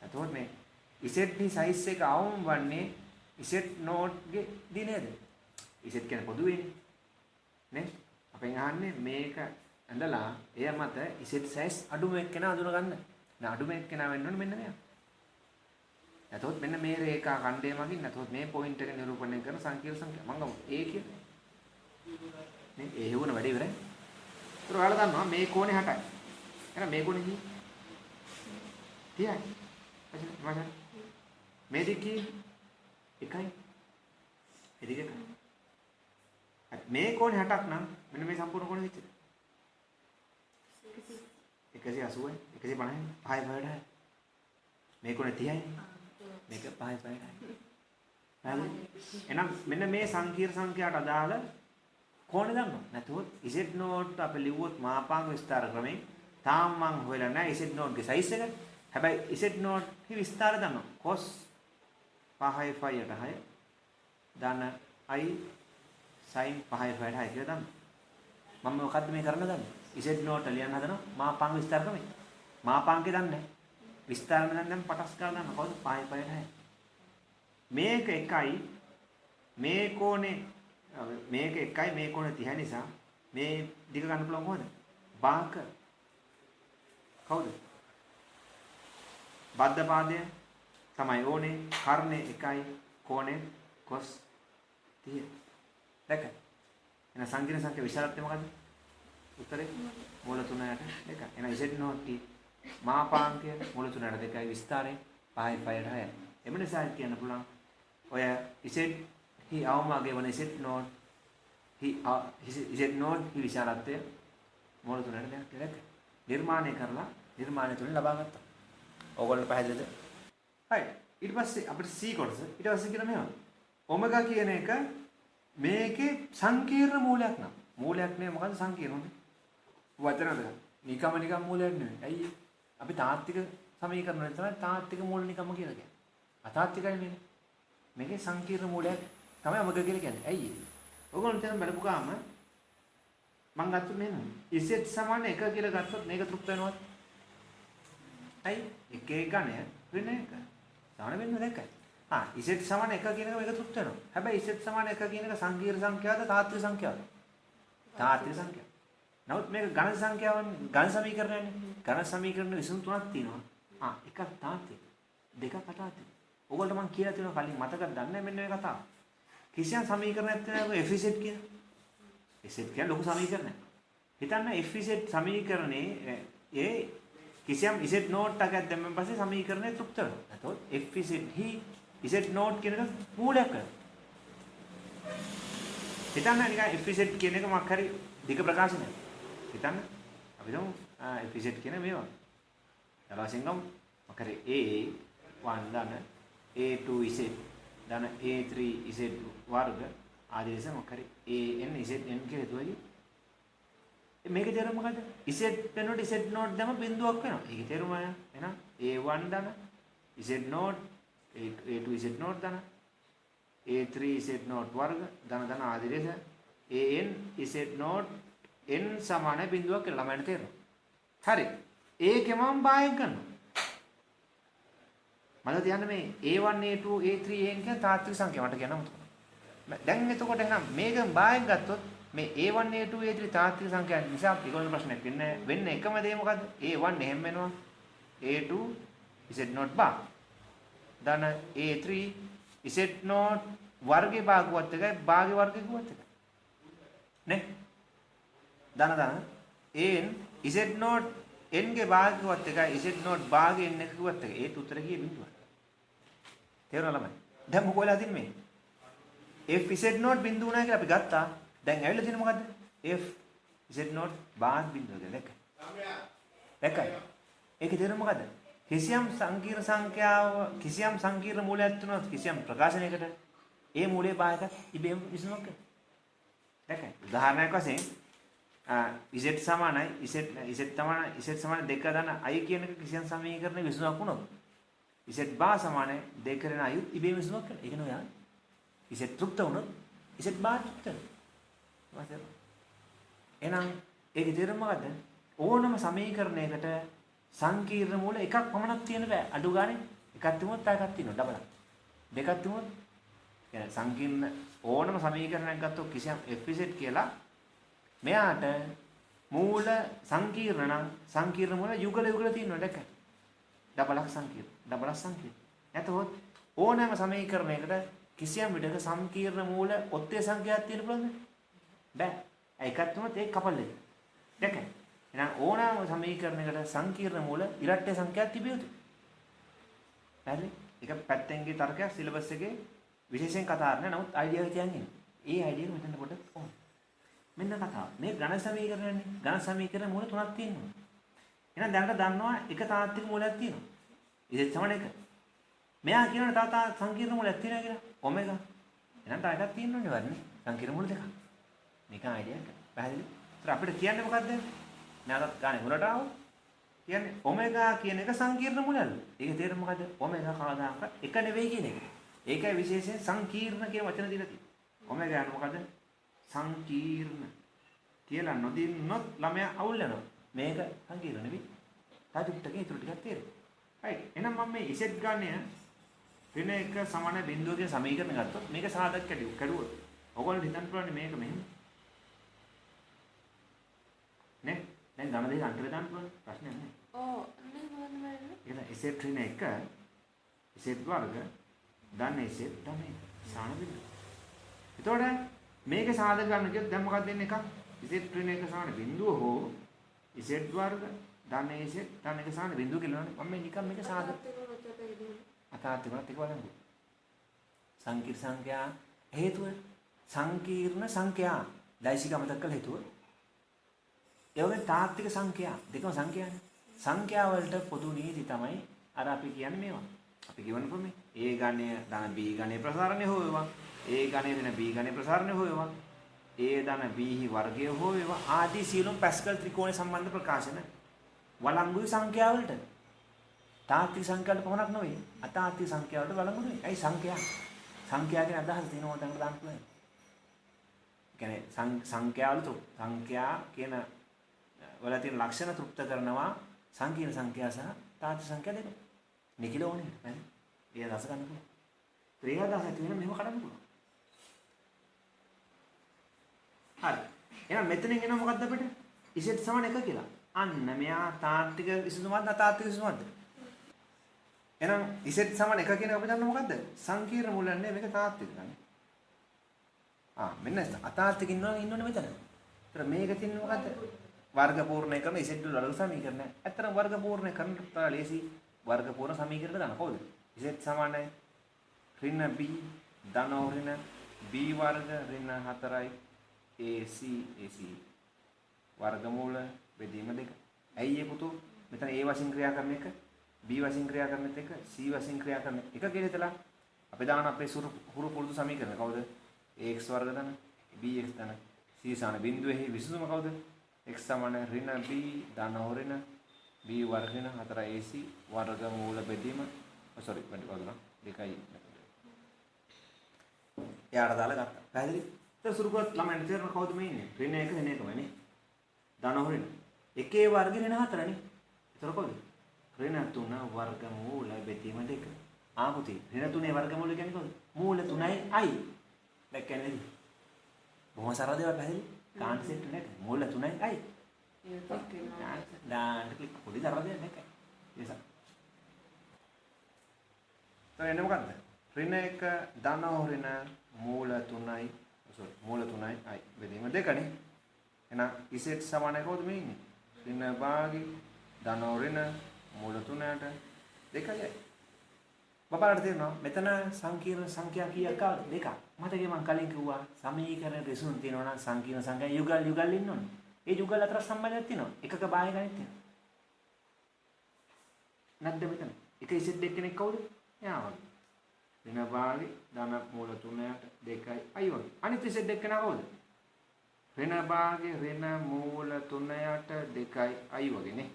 එතකොට මේ ඉසෙට් දී සයිස් එක අවම වන්නේ ඉසෙට් නෝට් ගේ දී නේද? ඉසෙට් කියන්නේ පොදුවේනේ. නේ? අපෙන් අහන්නේ මේක ඇඳලා එය මත ඉසෙට් සයිස් අඩුම එක්කන අඳුන ගන්න. දැන් අඩුම එක්කන වෙන්න ඕනේ මෙන්න මෙයා. එතකොට මෙන්න මේ රේඛා ඛණ්ඩය මගින් එතකොට මේ පොයින්ට් එක නිරූපණය කරන සංකීර්ණ සංඛ්‍යා මම ගමු. A කියන්නේ නේ ඒ හේවන වැඩි ඉවරයි. ඒතර ඔයාලා දන්නවා මේ කෝණේ 60යි. එහෙනම් මේ කෝණේ 30යි. එතන මේ දෙකේ එකයි. ඒ දෙක එකයි. මේ කෝණේ 60ක් නම් මෙන්න මේ සම්පූර්ණ කෝණේ විතර. 180යි 150යි 5යි 5යි. මේ කෝණේ 30යි. මේක 5යි 5යි. එහෙනම් මෙන්න මේ සංකීර්ණ සංඛ්‍යාවට අදාළ කෝණේ දන්නවා. නැතුවොත් Z නෝට් අපි ලිව්වොත් මාපාංග විස්තර ක්‍රමයෙන් තාම මං හොයලා නැහැ Z නෝට් ගේ සයිස් එක. හැබැයි Z නෝට් කි විස්තර දන්නවා. cos 5යි 5යට 6 ධන i sin 5යි 5යට 6 කියලා දන්නවා. මම මොකද්ද මේ කරන්න දන්නේ? Z නෝට් ලියන්න හදනවා මාපාංග විස්තර ක්‍රමයෙන්. මාපාංගේ දන්නේ නැහැ. විස්තරම දැන් පටස් කරලා දන්නවා. කවුද 5යි 5යට 6. මේක එකයි මේ කෝණේ මේක එකයි මේ කෝණේ 30 නිසා මේ දිග ගන්න පුළුවන් කොහොමද? බාක කවුද? බද්ධ පාදය තමයි ඕනේ. කර්ණේ එකයි කෝණේ cos 30. දැක. එන සංකීර්ණ සංඛ්‍යා විශාලත්වය මොකද්ද? උත්තරේ මූල 3ට 2. එන Z නෝට් මාපාංකය මූල 3ට 2යි විස්තරේ 5යි 5ට 6යි. එම නිසා කියන්න පුළුවන් ඔය Z හි අවමාගේ වන Z නෝට් හි Z නෝට් හි විශාලත්වය මූල 3ට දෙයක් කියලා නිර්මාණය කරලා නිර්මාණය තුලින් ලබා ගත්තා. ඕගොල්ලෝ පැහැදිලිද? හරි. ඊට පස්සේ අපිට C කොටස ඊට පස්සේ කියන මේවා. ඔමෙගා කියන එක මේකේ සංකීර්ණ මූලයක් නම්. මූලයක් නේ මොකද්ද සංකීර්ණනේ? වචනද? නිකම් මූලයක් නෙවෙයි. ඇයි? අපි තාත්වික සමීකරණ වල තමයි තාත්වික මූල නිකම්ම කියලා කියන්නේ. අතාත්විකයි මේක. මේකේ සංකීර්ණ මූලයක් තමයි ඔමෙගා කියලා කියන්නේ. ඇයි? ඔයගොල්ලෝ දැන් බලපු ගාම මම ගත්ත මෙන්න Z සමාන 1 කියලා ගත්තොත් මේක තෘප්ත වෙනවද? ඇයි? එකේ ගණය වෙන එක. සාන වෙන්න දෙකයි. Z සමාන 1 කියන එක මේක තෘප්ත වෙනවා. හැබැයි Z සමාන 1 කියන එක සංකීර්ණ සංඛ්‍යාවද තාත්වික සංඛ්‍යාවද? තාත්වික සංඛ්‍යාව. නමුත් මේක ඝන සංඛ්‍යාවන්නේ ඝන සමීකරණයනේ. ඝන සමීකරණ විසඳුම් තුනක් තියෙනවා. එකක් තාත්වික දෙකක් අතාත්වික. ඔයගොල්ලෝ මම කියලා තියෙනවා කලින් මතකද දන්නේ මෙන්න මේ කතාව. කිසියම් සමීකරණයක් තියෙනවා FZ කියන. FZ කියන්නේ ලොකු සමීකරණයක්. හිතන්න FZ සමීකරණේ ඒ කිසියම් z නෝට් එකක් දැම්මම පස්සේ සමීකරණය තෘප්ත වෙනවා. එතකොට f he z නෝට් කියන එක මූලයක් කරනවා. හිතන්න නිකන් f කියන එක මොකක් හරි දිග ප්‍රකාශනයක්. හිතන්න අපි දමු f කියන මේවා. ඊළඟට ගමු මොකක් හරි a1 ධන a2z ධන a3z වර්ග ආදී ලෙස මොකක් හරි an zn කියලා හිතුවයි. මේකේ තේරුම මොකද්ද? z වෙනකොට z නෝට් දැම බිඳුවක් වෙනවා. ඒකේ තේරුම එහෙනම් a1 ධන z note a2 z note ධන a3 z නෝට් වර්ග ධන ධන ආදී ලෙස an z නෝට් n සමාන බිඳුවක් කියලා ළමයින්ට තේරෙනවා. හරි. ඒකෙම මම බාහිර කරනවා. මම කියන්නේ මේ a1 a2 a3 an කියන තාත්වික සංඛ්‍යා මට කියන්න අමතක. දැන් එතකොට එහෙනම් මේකෙන් බාහිර ගත්තොත් මේ a1 a2 a3 තාත්වික සංඛ්‍යා නිසා ඒගොල්ලෝ ප්‍රශ්නයක් වෙන්නේ එකම දේ මොකද්ද? a1 එහෙම වෙනවා. a2 z not bar. ධන a3 z not වර්ගේ භාගුවත් එකයි භාගේ වර්ගේ ගුවත් එකයි. නේ? ධන an z not n ගේ භාගුවත් එකයි z not භාගේ n එක ගුවත් එකයි. ඒත් උත්තර ගියේ බිඳුව. තේරුණා ළමයි? දැන් මොකෝ වෙලා තින්නේ මේ? f z not බිඳුව නැහැ කියලා අපි ගත්තා. දැන් ඇවිල්ලා තියෙන්නේ මොකද්ද? f z not බාහ් බිඳුව කියලා දැක්කයි. දැක්කයි. ඒකේ තේරුම මොකද්ද? කිසියම් සංකීර්ණ සංඛ්‍යාව කිසියම් සංකීර්ණ මූලයක් තුනක් කිසියම් ප්‍රකාශනයකට ඒ මූලයේ බාහක ඉබේම විසඳුමක් කරනවා. දැක්කයි. උදාහරණයක් වශයෙන් z සමානයි z සමාන 2 ධන i කියන එක කිසියම් සමීකරණයක විසඳුමක් වුණොත් z බා සමානයි 2 කරන i ඉබේම විසඳුමක් කරනවා. ඒක නෝ යා. z තෘප්ත වුණොත් z බා තෘප්ත වෙනවා. එහෙනම් ඒකේ තේරුම මොකද්ද? ඕනම සමීකරණයකට සංකීර්ණ මූල එකක් පමණක් තියෙන බෑ. අඩු ගානේ එකක් තිබුණොත් තව එකක් තියෙනවා ඩබලක්. දෙකක් තිබුණොත් يعني සංකීර්ණ ඕනම සමීකරණයක් ගත්තොත් කිසියම් fz කියලා මෙයාට මූල සංකීර්ණ නම් සංකීර්ණ මූල යුගල තියෙනවා දැක්ක. ඩබලක් සංකීර්ණ. එතකොට ඕනෑම සමීකරණයකට කිසියම් විදිහක සංකීර්ණ මූල ඔත්තේ සංඛ්‍යාවක් තියෙන්න පුළුවන්ද? බෑ. එකක් තුනත් ඒක කපල් දෙන්න. දැක්ක. එහෙනම් ඕනෑම සමීකරණයකට සංකීර්ණ මූල ඉරට්ටේ සංඛ්‍යාවක් තිබිය යුතුයි. හරි? ඒක පැත්තෙන්ගේ තර්කයක් සිලබස් එකේ විශේෂයෙන් කතා කරන්නේ. නමුත් අයිඩියා එක තියන්නේ. ඒ අයිඩියා එක මෙතන පොඩ්ඩක් ඕන. මෙන්න කතාව. මේ ඝන සමීකරණනේ. ඝන සමීකරණ මූල තුනක් තියෙනවා. එහෙනම් දැනට දන්නවා එක තාත්වික මූලයක් තියෙනවා. ඉතින් සමාන එක. මෙයා කියනවා තව සංකීර්ණ මූලයක් තියෙනවා කියලා. ඔමෙගා. එහෙනම් තව එකක් තියෙනවනේ වර්ණේ. සංකීර්ණ මූල දෙකක්. මේක අයිඩියා එක. පැහැදිලි? ඒත් අපිට කියන්න මොකද්ද? නැවතත් ගානේ මුලට ආව. කියන්නේ ඔමෙගා කියන එක සංකීර්ණ මුලල්. ඒක තේරුම මොකද්ද? ඔමෙගා කවදාක එක නෙවෙයි කියන එක. ඒකයි විශේෂයෙන් සංකීර්ණ කියන වචන දීලා තියෙන්නේ. ඔමෙගා යන මොකද්ද? සංකීර්ණ කියලා නොදින්නොත් ළමයා අවුල් වෙනවා. මේක සංකීර්ණ නෙවෙයි. තාජුක්ටගේ ඊටු ටිකක් තේරෙයි. හරි. එහෙනම් මම මේ ඉසෙට් ගන්න වෙන එක සමාන බිඳුවකින් සමීකරණ ගත්තොත් මේක සාධක කැඩුවොත් ඔයගොල්ලෝ හිතන්න පුළුවන් මේක මෙහෙම. නේ? දැන් ගණ දෙක අන්තර දාන්න පුළුවන් ප්‍රශ්නයක් නෑ. ඔව් නේ මොනවද වෙන්නේ? එහෙනම් ඉසෙට් රින එක ඉසෙට් වර්ග ධන ඉසෙට් ධන සාන බිඳුව. එතකොට මේක සාධක ගන්න කියොත් දැන් මොකක්ද දෙන්නේ එකක්? ඉසෙට් රින එක සාන බිඳුව හෝ ඉසෙට් වර්ග ධන ඉසෙට් ධන එක සාන බිඳුව කියලා නේද? මම නිකන් මේක සාධක අතාත්තිකවත් එක බලන්න. සංකීර්ණ සංඛ්‍යා හේතුව සංකීර්ණ සංඛ්‍යා ලයිසික අමතක කළ හේතුව ඒ වගේ තාත්වික සංඛ්‍යා දෙකම සංඛ්‍යානේ. සංඛ්‍යා වලට පොදු නීති තමයි අර අපි කියන්නේ මේවා. අපි කියවන්න පුළුවන් A ගණය ධන B ගණයේ ප්‍රසාරණය හෝ වේවා. A ගණය වෙන B ගණයේ ප්‍රසාරණය හෝ වේවා. A ධන B වර්ගය හෝ වේවා. ආදී සියලුම පැස්කල් ත්‍රිකෝණය සම්බන්ධ ප්‍රකාශන වළංගුයි සංඛ්‍යා වලට. තාත්වික සංඛ්‍යා වලට පමණක් නෙවෙයි. අතාත්වික සංඛ්‍යා වලට වළංගු නෙවෙයි. ඇයි සංඛ්‍යා? සංඛ්‍යා කියන අදහස තියෙනවා දැන් දාන්න පුළුවන්. කියන්නේ සංඛ්‍යා වල සංඛ්‍යා කියන වල තියෙන ලක්ෂණ තෘප්ත කරනවා සංකීර්ණ සංඛ්‍යා සහ තාත්වික සංඛ්‍යා දෙක. නිකිල ඕනේ නේද? ඒ අදහස ගන්න පුළුවන්. ඒ අදහස තියෙන මෙහෙම කඩන්න පුළුවන්. හරි. එහෙනම් මෙතනින් එනවා මොකද්ද අපිට? ඉසෙට් සමාන 1 කියලා. අන්න මෙයා තාත්වික විසඳුමක්ද අතාත්වික විසඳුමක්ද? එහෙනම් ඉසෙට් සමාන 1 කියන එක අපි දන්න මොකද්ද? සංකීර්ණ මූල නේ මේක තාත්වික ගන්න. මෙන්න අතාත්වික ඉන්නවනේ මෙතන. ඒතර මේක තියෙන්නේ මොකද්ද? වර්ග පූර්ණය කරන Z වර්ග සමීකරණය. ඇත්තටම වර්ග පූර්ණය කරන්න තව ලේසි වර්ග පූර්ණ සමීකරණ ගන්න කවුද? Z සමානයි ඍණ b ධන ඍණ b වර්ග ඍණ 4යි AC වර්ගමූල බෙදීම 2. ඇයි ඒ පුතෝ? මෙතන A වශයෙන් ක්‍රියා කරන එක B වශයෙන් ක්‍රියා කරන එක C වශයෙන් ක්‍රියා කරන එක කියලා හිතලා අපි දාන අපේ හුරු පුරුදු සමීකරණ කවුද? AX වර්ග ධන BX ධන C සාන බිඳුවේ විසඳුම කවුද? x සමාන ඍණ b ධන ඍණ b වර්ග ඍණ 4ac වර්ගමූල බෙදීම sorry වැඩි වදුනා දෙකයි යාට දාලා ගත්තා. පැහැදිලි? ඒක සුරු කරත් ළමයින්ට තේරෙන කවුද මේ ඉන්නේ? ඍණ 1 ඍණ 1මයි නේ. ධන ඍණ එකේ වර්ග ඍණ 4 නේ. ඒතර කවුද? ඍණ 3 වර්ගමූල බෙදීම 2. ආපුතේ ඍණ 3 වර්ගමූල කියන්නේ කවුද? මූල 3යි i. දැක්කනේ? බොහොම සරල දේවල් පැහැදිලි? කාන්සෙප්ට් නේද? මූල 3යි i. දාන්න ක්ලික් පොඩි දරලා දෙන්න එකයි. ඒක. તો එන්නේ මොකද්ද? ඍණ 1 ධන ඍණ මූල 3යි sorry මූල 3යි i බෙදීම 2නේ. එහෙනම් z සමානයි කවුද මේ ඉන්නේ? ඍණ භාගී ධන ඍණ මූල 3ට 2යි. බබාට තේරෙනවා මෙතන සංකීර්ණ සංඛ්‍යා කීයක් ආවද? දෙකක්. මතකයි මම කලින් කිව්වා සමීකරණ රිසුන් තියෙනවා නම් සංකීර්ණ සංඛ්‍යා යුගල් ඉන්න ඕනේ. ඒ යුගල් අතර සම්බන්ධයක් තියෙනවා. එකක බාහිර ගණිත තියෙනවා. නැද්ද මෙතන? එක ඉසෙත් දෙකෙනෙක් කවුද? යා වගේ. ඍණ භාගී ධන මූල 3ට 2යි i වගේ. අනිත් ඉසෙත් දෙකෙනා කවුද? ඍණ භාගී ඍණ මූල 3ට 2යි i වගේ නේ.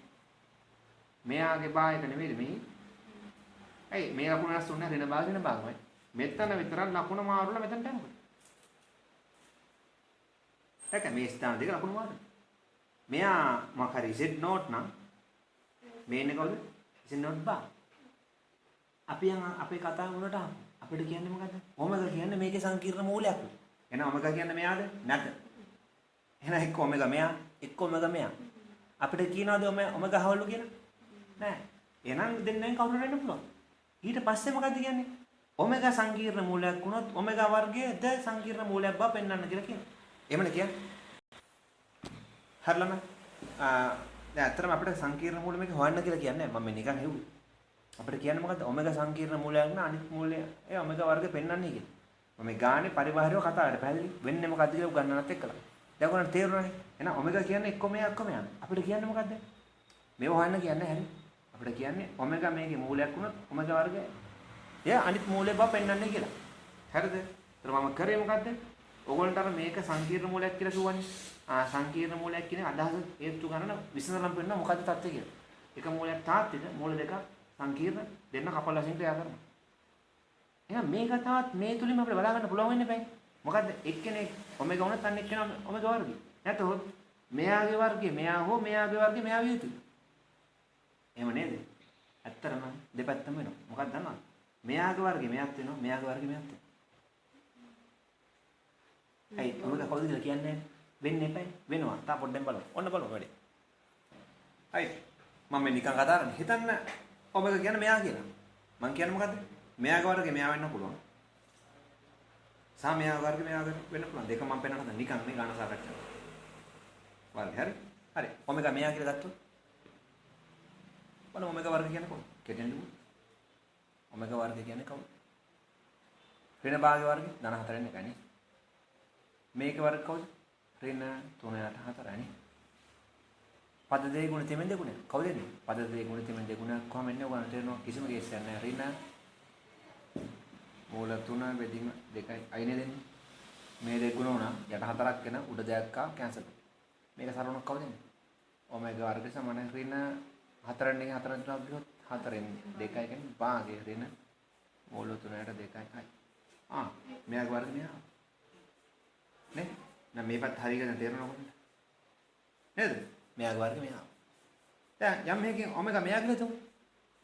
මෙයාගේ බාහිර නෙමෙයි මේ. ඇයි මේ ලකුණ රැස් වුණා ඍණ භාගී ඍණ භාගමයි. මෙතන විතරක් ලකුණ මාරුලා මෙතනට යනවා. ඒක මේ ස්ථාන දෙක ලකුණු මාරුයි. මෙයා මොකක් හරි Z නෝට් නම් මේ ඉන්නේ කවුද? Z නෝට් බා. අපි අපේ කතාව වලට අපිට කියන්නේ මොකද්ද? ඔමෙගා කියන්නේ මේකේ සංකීර්ණ මූලයක්. එහෙනම් ඔමෙගා කියන්නේ මෙයාද? නැත. එහෙනම් එක්ක ඔමෙගා මෙයා, එක්ක ඔමෙගා මෙයා. අපිට කියනවාද ඔමෙගා හවලු කියලා? නෑ. එහෙනම් දෙන්නෙන් කවුරු වෙන්න පුළුවන්? ඊට පස්සේ මොකද්ද කියන්නේ? ඔමෙගා සංකීර්ණ මූලයක් වුණොත් ඔමෙගා වර්ගයේ ද සංකීර්ණ මූලයක් බව පෙන්වන්න කියලා කියනවා. එහෙමද කියන්නේ? හරිලම දැන් අතරම අපිට සංකීර්ණ මූල මේක හොයන්න කියලා කියන්නේ මම නිකන් හෙව්වේ. අපිට කියන්නේ මොකද්ද? ඔමෙගා සංකීර්ණ මූලයක් න අනිත් මූලය ඒ ඔමෙගා වර්ගය පෙන්වන්නේ කියලා. මම මේ ගානේ පරිබාහිරව කතා කරලා පැහැදිලි වෙන්නේ මොකද්ද කියලා උගන්වන්නත් එක්කලා. දැන් ඔයගොල්ලන්ට තේරුණානේ. එහෙනම් ඔමෙගා කියන්නේ එක්ක මෙයා එක්ක මෙයා. අපිට කියන්නේ මොකද්ද? මේව හොයන්න කියන්නේ හැරි. අපිට කියන්නේ ඔමෙගා මේකේ මූලයක් වුණොත් ඔමෙගා වර්ගය එයා අනිත් මූලය බව පෙන්වන්නේ කියලා. හරිද? ඒතර මම කරේ මොකද්ද? ඕගොල්ලන්ට අර මේක සංකීර්ණ මූලයක් කියලා කිව්වනේ. සංකීර්ණ මූලයක් කියන අදහස හේතු ගන්න විසඳලම් පෙන්නන මොකද්ද තත්ත්වය කියලා. එක මූලයක් තාත්තික මූල දෙක සංකීර්ණ දෙන්න කපල වශයෙන් ක්‍රියා කරනවා. එහෙනම් මේක තාත් මේ තුලින්ම අපිට බලා ගන්න පුළුවන් වෙන්නේ බෑ. මොකද්ද? එක්කෙනෙක් ඔමෙගා වුණත් අනෙක් කෙනා ඔමෙගා වර්ගය. නැතහොත් මෙයාගේ වර්ගය මෙයා හෝ මෙයාගේ වර්ගය මෙයා විය යුතුයි. එහෙම නේද? ඇත්තටම දෙපැත්තම වෙනවා. මොකක්ද දන්නවද? මෙයාගේ වර්ගය මෙයාත් වෙනවා මෙයාගේ වර්ගය මෙයාත් වෙනවා. අයි ඔමෙගා කවුද කියලා කියන්නේ? වෙන්නේ නැහැ. වෙනවා. තා පොඩ්ඩෙන් බලමු. ඔන්න බලමු වැඩි. හයි. මම නිකන් කතා කරන්නේ. හිතන්න ඔමෙගා කියන්නේ මෙයා කියලා. මං කියන්නේ මොකද්ද? මෙයාගේ වර්ගය මෙයා වෙන්න පුළුවන්. සා මෙයාගේ වර්ගය මෙයා වෙන්න පුළුවන්. දෙක මම පෙන්නන්න හදන නිකන් මේ ගාන සාකච්ඡාව. වර්ගය හරි. හරි. ඔමෙගා මෙයා කියලා ගත්තොත් බලමු ඔමෙගා වර්ගය කියන්නේ කොහොමද? කෙටෙන් දුමු. ඔමෙගා වර්ගය කියන්නේ කවුද? ඍණ භාගයේ වර්ගය ධන 4න් එකයි නේ. මේකේ වර්ග කවුද? ඍණ 3ට 4යි. පද දෙක ගුණ තෙමෙන් දෙගුණ. කවුද එන්නේ? පද දෙක ගුණ තෙමෙන් දෙගුණ කොහොම එන්නේ? ඔයගොල්ලන්ට තේරෙනවා කිසිම කේස් එකක් නැහැ. ඍණ මූල 3 බෙදීම 2යි අයිනේ දෙන්නේ. මේ දෙක ගුණ උනා යට 4ක් වෙන උඩ දෙයක් ආ කැන්සල්. මේක සරවණක් කවුද එන්නේ? ඔමෙගා වර්ගය සමාන ඍණ 4න් එකෙන් 4න් තුනක් ගියොත් 4න් 2යි කියන්නේ භාගය ඍණ මූල 3ට 2යි. මෙයාගේ වර්ගය මෙයා. නේ? නම් මේ පැත්ත හරියට තේරෙනවද? නේද? මෙයාගේ වර්ගය මෙයා. දැන් යම් මේකෙන් ඔමෙගා මෙයා කියලා තුමු.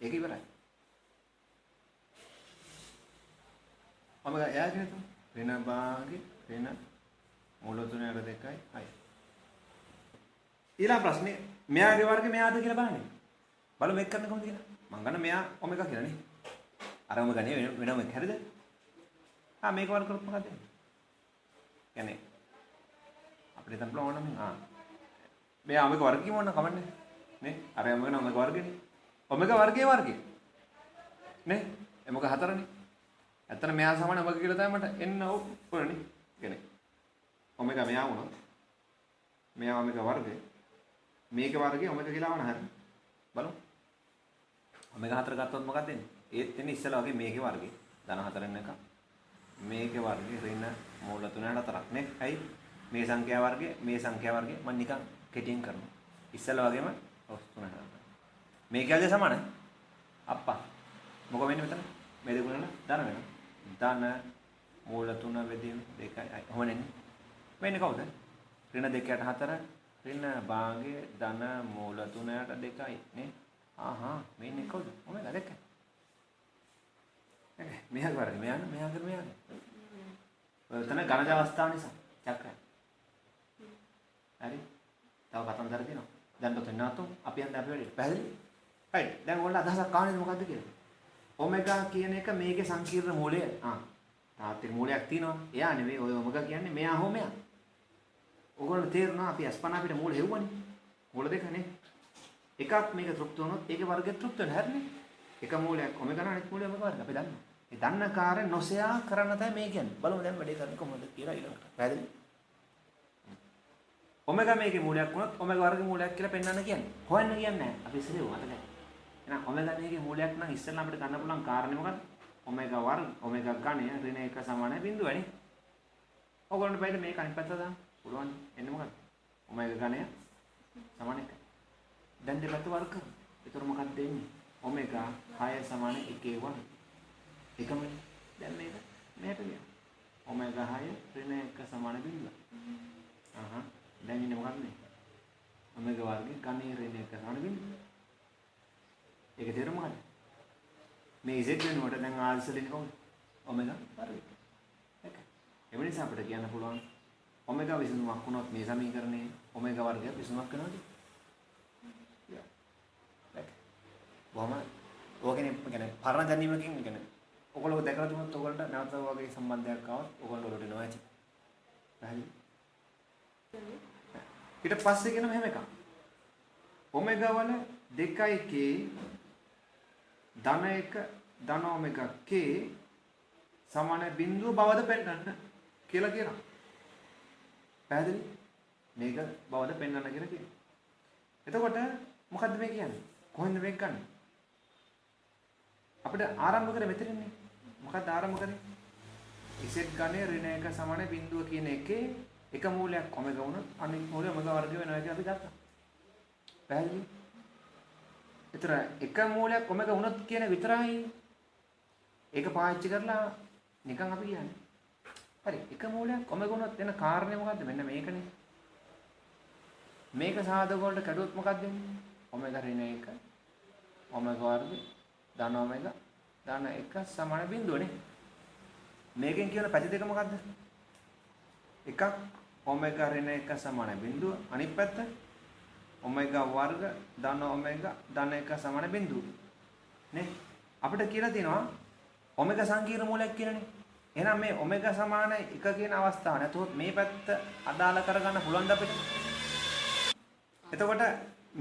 ඒක ඉවරයි. ඔමෙගා එයා කියලා තුමු. ඍණ භාගී ඍණ මූල 3ට 2යි 6. ඊළඟ ප්‍රශ්නේ මෙයාගේ වර්ගය මෙයාද කියලා බලන්න. බලමු මේක කරන්න කොහොමද කියලා. මම ගන්න මෙයා ඔමෙගා කියලා නේ. අර ඔමෙගා නේ වෙනම එක හරිද? මේක වර්ග කරොත් මොකද වෙන්නේ? කියන්නේ අපිට හිතන්න පුළුවන් නම් මේ ඔමෙගා වර්ගය කියමු නම් කමන්නේ. නේ? අර ඔමෙගා නම් ඔමෙගා වර්ගනේ. ඔමෙගා වර්ගය. නේ? එමක හතරනේ. ඇත්තට මෙයා සමාන ඔමෙගා කියලා තමයි මට එන්න ඕනේ. කියන්නේ ඔමෙගා මෙයා වුණොත් මෙයා ඔමෙගා වර්ගය. මේක වර්ගය ඔමෙගා කියලා වුණා හරිය. බලමු. ඔමෙගා 4 ගත්තොත් මොකක්ද එන්නේ? ඒත් එන්නේ ඉස්සෙල්ලා වගේ මේකේ වර්ගය. ධන 4න් එක. මේකේ වර්ගය ඍණ මූල 3ට 4ක් නේ. හයි. මේ සංඛ්‍යා වර්ගය, මේ සංඛ්‍යා වර්ගය මම නිකන් කෙටියෙන් කරනවා. ඉස්සෙල්ලා වගේම ඔස් 3 කරනවා. මේකේ සමානයි. අප්පා. මොකද වෙන්නේ මෙතන? මේ දෙක ගුණන ධන වෙනවා. ධන මූල 3 වෙදීම 2යි. කොහොමද එන්නේ? වෙන්නේ කවුද? ඍණ 2ට 4 ඍණ භාගය ධන මූල 3ට 2යි නේ. ආහා මේන්නේ කවුද? ඔමෙගා 2. මෙයා වර්ගය මෙයා. ඔතන ගණජ අවස්ථාව නිසා චක්‍රය. හරි. තව කතන්දර තියෙනවා. දැන් તો තෙන්නාතු අපි යන්න අපි වැඩි. පැහැදිලි? right. දැන් ඔයාලට අදහසක් ආවද මොකද්ද කියලා? ඔමෙගා කියන එක මේකේ සංකීර්ණ මූලය. තාත්වික මූලයක් තියෙනවා. එයා නෙවෙයි ඔය ඔමෙගා කියන්නේ මෙයා හෝ මෙයා. ඕගොල්ලෝ තේරුණා අපි අස්පන අපිට මූල හෙව්වනේ. මූල දෙකනේ. එකක් මේක තෘප්ත වුණොත් ඒකේ වර්ගය තෘප්ත වෙන හැරනේ. එක මූලයක් ඔමෙගා නම් අනිත් මූලය ඔමෙගා වර්ගය අපි දන්නවා. ඒ දන්න කාර්ය නොසයා කරන්න තමයි මේ කියන්නේ. බලමු දැන් වැඩේ කරන්නේ කොහොමද කියලා ඊළඟට. පැහැදිලි? ඔමෙගා මේකේ මූලයක් වුණොත් ඔමෙගා වර්ග මූලයක් කියලා පෙන්වන්න කියන්නේ. හොයන්න කියන්නේ නැහැ. අපි ඉස්සෙල්ලා මතකයි. එහෙනම් ඔමෙගා මේකේ මූලයක් නම් ඉස්සෙල්ලා අපිට ගන්න පුළුවන් කාරණේ මොකක්ද? ඔමෙගා වර්ග ඔමෙගා ඝනය ඍණ 1 සමානයි බිඳුවනේ. ඔයගොල්ලන්ට බයිද මේක අනිත් පැත්ත දාන්න පුළුවන්. එන්නේ මොකක්ද? ඔමෙගා ඝනය සමාන 1. දැන් දෙපැත්ත වර්ග කරමු. ඒතර මොකක්ද දෙන්නේ? ඔමෙගා 6 සමාන 1 වර්ග. එකම දැන් මේක මෙහෙට ගියා. ඔමෙගා 6 ඍණ 1 සමාන බිඳුව. දැන් ඉන්නේ මොකක්ද මේ? ඔමෙගා වර්ගය ඝනය ඍණ 1 සමාන බිඳුව. ඒක තේරුම මොකක්ද? මේ z වෙනුවට දැන් r ඉස්සෙල්ලා කොහොමද? ඔමෙගා වර්ගය. ඒක. ඒ නිසා අපිට කියන්න පුළුවන් ඔමෙගා විසඳුමක් වුණොත් මේ සමීකරණේ ඔමෙගා වර්ගය විසඳුමක් වෙනවද? යා. ඒක. බොහොම ඕකනේ කියන්නේ පරණ දැනීමකින් කියන්නේ ඔයගොල්ලෝ දැකලා දුන්නොත් ඔයගොල්ලන්ට නැවත වගේ සම්බන්ධයක් ආවොත් ඔයගොල්ලෝ වලට එනවා ඇති. හරි. ඊට පස්සේ කියන මෙහෙම එකක්. ඔමෙගා වල 2k ධන 1 ධන ඔමෙගා k සමාන බිඳුව බවද පෙන්වන්න කියලා කියනවා. පැහැදිලි? මේක බවද පෙන්වන්න කියලා කියනවා. එතකොට මොකද්ද මේ කියන්නේ? කොහෙන්ද මේක ගන්න? අපිට ආරම්භ කරේ මෙතනින්නේ. මොකක්ද ආරම්භ කරේ? z ඝනය ඍණ 1 සමාන බිඳුව කියන එකේ එක මූලයක් ඔමෙගා වුණොත් අනිත් මූලය ඔමෙගා වර්ග වෙනවා කියලා අපි ගත්තා. පැහැදිලි? ඒතර එක මූලයක් ඔමෙගා වුණොත් කියන විතරයි ඒක පාවිච්චි කරලා නිකන් අපි කියන්නේ. හරි. එක මූලයක් ඔමෙගා වුණොත් එන කාරණේ මොකද්ද? මෙන්න මේකනේ. මේක සාධක වලට කැඩුවොත් මොකක්ද වෙන්නේ? ඔමෙගා ඍණ 1 ඔමෙගා වර්ග ධන ඔමෙගා ධන 1 සමාන බිඳුවනේ. මේකෙන් කියන පැති දෙක මොකද්ද? එකක් ඔමෙගා ඍණ 1 සමාන බිඳුව, අනිත් පැත්ත ඔමෙගා වර්ග ධන ඔමෙගා ධන 1 සමාන බිඳුව. නේ? අපිට කියලා තියෙනවා ඔමෙගා සංකීර්ණ මූලයක් කියලානේ. එහෙනම් මේ ඔමෙගා සමාන 1 කියන අවස්ථාව නැතුවොත් මේ පැත්ත අදාළ කරගන්න පුළුවන්ද අපිට? එතකොට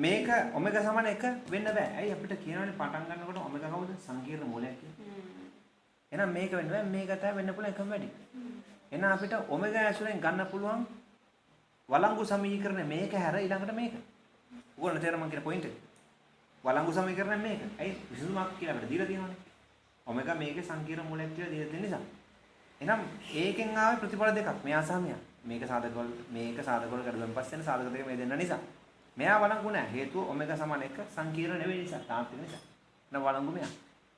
මේක ඔමෙගා සමාන 1 වෙන්න බෑ. ඇයි අපිට කියනවනේ පටන් ගන්නකොට ඔමෙගා කවුද? සංකීර්ණ මූලයක් කියලා. එහෙනම් මේක වෙන්න බෑ. මේක තමයි වෙන්න පුළුවන් එකම වැඩි. එහෙනම් අපිට ඔමෙගා ඇසුරෙන් ගන්න පුළුවන් වළංගු සමීකරණ මේක හැර ඊළඟට මේක. උගලන තේරෙම කියන පොයින්ට් එක. වළංගු සමීකරණය මේක. ඇයි විසඳුමක් කියලා අපිට දීලා තියෙනවනේ. ඔමෙගා මේකේ සංකීර්ණ මූලයක් කියලා දීලා තියෙන නිසා. එහෙනම් ඒකෙන් ආවේ ප්‍රතිඵල දෙකක්. මෙයා සහ මෙයා. මේක සාධකවල මේක සාධකවල කරුවෙන් පස්සේ සාධක දෙක මේ දෙන්න නිසා. මෙයා වළංගු නැහැ. හේතුව ඔමෙගා සමාන 1 සංකීර්ණ නෙවෙයි නිසා. තාන්ත්‍රික නිසා. එහෙනම් වළංගු මෙයා.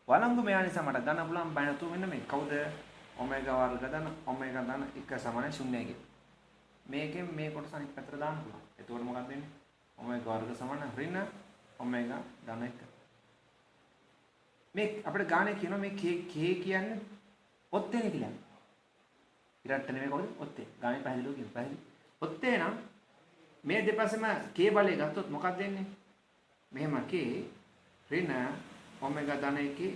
වළංගු මෙයා නිසා මට ගන්න පුළුවන් බය නැතුව මෙන්න මේ කවුද? ඔමෙගා වර්ග ධන ඔමෙගා ධන 1 සමාන 0 කියලා. මේකෙන් මේ කොටස අනිත් පැත්තට දාන්න පුළුවන්. එතකොට මොකක්ද වෙන්නේ? ඔමෙගා වර්ග සමාන ඍණ ඔමෙගා ධන 1. මේ අපිට ගානේ කියනවා මේ k කියන්නේ ඔත්තේනේ කියලා. ඉරට්ට නෙමෙයි කවුද? ඔත්තේ. ගානේ පැහැදිලිව කියමු. පැහැදිලි. ඔත්තේ නම් මේ දෙපැසම k බලය ගත්තොත් මොකක්ද වෙන්නේ? මෙහෙම k ඍණ ඔමෙගා ධන 1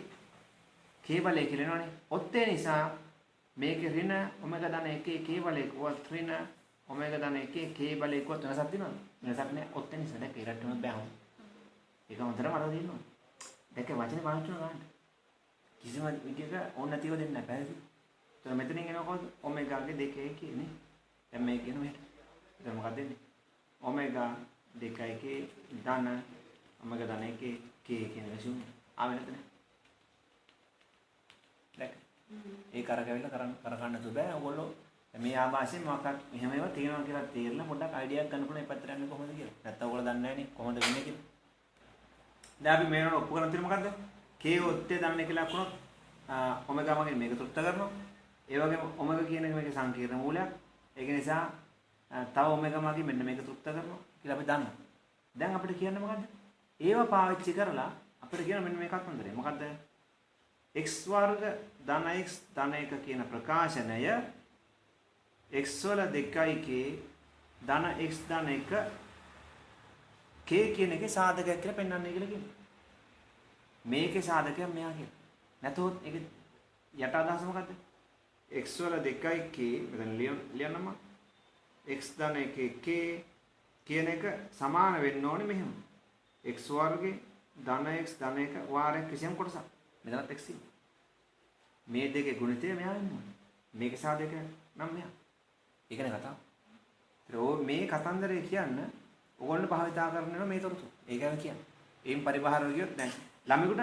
k බලය කියලා එනවනේ. ඔත්තේ නිසා මේකේ ඍණ ඔමෙගා ධන 1 k බලය වත් ඍණ ඔමේගා ධන එකේ k බලය එක්කවත් වෙනසක් තියෙනවද? වෙනසක් නැහැ. ඔත්තේ නිසා දැක්ක ඊට උනත් බෑ හොඳ. ඒක හොඳට මතක තියෙනවා. දැක්ක වචනේ පාවිච්චි කරන ගන්න. කිසිම විදිහක ඕන නැතිව දෙන්නේ නැහැ. පැහැදිලි. එතන මෙතනින් එනවා කොහොමද? ඔමේගාගේ 2 කියන්නේ. දැන් මේ කියන මෙහෙට. එතන මොකක්ද දෙන්නේ? ඔමේගා 2 ධන ඔමේගා ධන එකේ k කියන රෙසියුම් ආවෙ නැත්නම්. දැක්ක. ඒක අරගෙන කරගන්න තු බෑ. ඔයගොල්ලෝ මේ ආభాෂයෙන් මොකක්ද මෙහෙම ඒවා තියෙනවා කියලා තේරෙලා පොඩ්ඩක් අයිඩියා එකක් ගන්න පුළුවන් මේ පැත්තට යන්නේ කොහොමද කියලා. නැත්තම් ඔයගොල්ලෝ දන්නේ නැහනේ කොහොමද වෙන්නේ කියලා. දැන් අපි මේනොට ඔප්පු කරන් තියෙන්නේ මොකද්ද? k ඔත්තේ දන්නේ කියලා වුණොත් ඔමෙගා මගෙන් මේක තෘප්ත කරනවා. ඒ වගේම ඔමෙගා කියන එක මේකේ සංකීර්ණ මූලයක්. ඒක නිසා තව ඔමෙගා මගෙන් මෙන්න මේක තෘප්ත කරනවා කියලා අපි දන්නවා. දැන් අපිට කියන්න මොකද්ද? ඒව පාවිච්චි කරලා අපිට කියන මෙන්න මේකක් හොඳට. මොකද්ද? x වර්ග ධන x ධන 1 කියන ප්‍රකාශනය x වල 2k ධන x ධන 1 k කියන එකේ සාධකයක් කියලා පෙන්වන්නේ කියලා කියනවා. මේකේ සාධකයක් මෙයා කියනවා. නැතොත් ඒක යට අදහස මොකද්ද? x වල 2k මෙතන ලියන්නම x ධන 1 k කියන එක සමාන වෙන්න ඕනේ මෙහෙම. x වර්ගේ ධන x ධන 1 වාරයක් කිසියම් කොටසක්. මෙතනත් x ඉන්නේ. මේ දෙකේ ගුණිතය මෙයා ඉන්නවා. මේකේ සාධකයක් නම් මෙයා. ඒකනේ කතාව. ඒත් මේ කතන්දරේ කියන්න ඕගොල්ලෝ භාවිතා කරනවා මේ තොරතුරු. ඒකම කියන්නේ. එයින් පරිබාහිරව ගියොත් දැන් ළමයිකට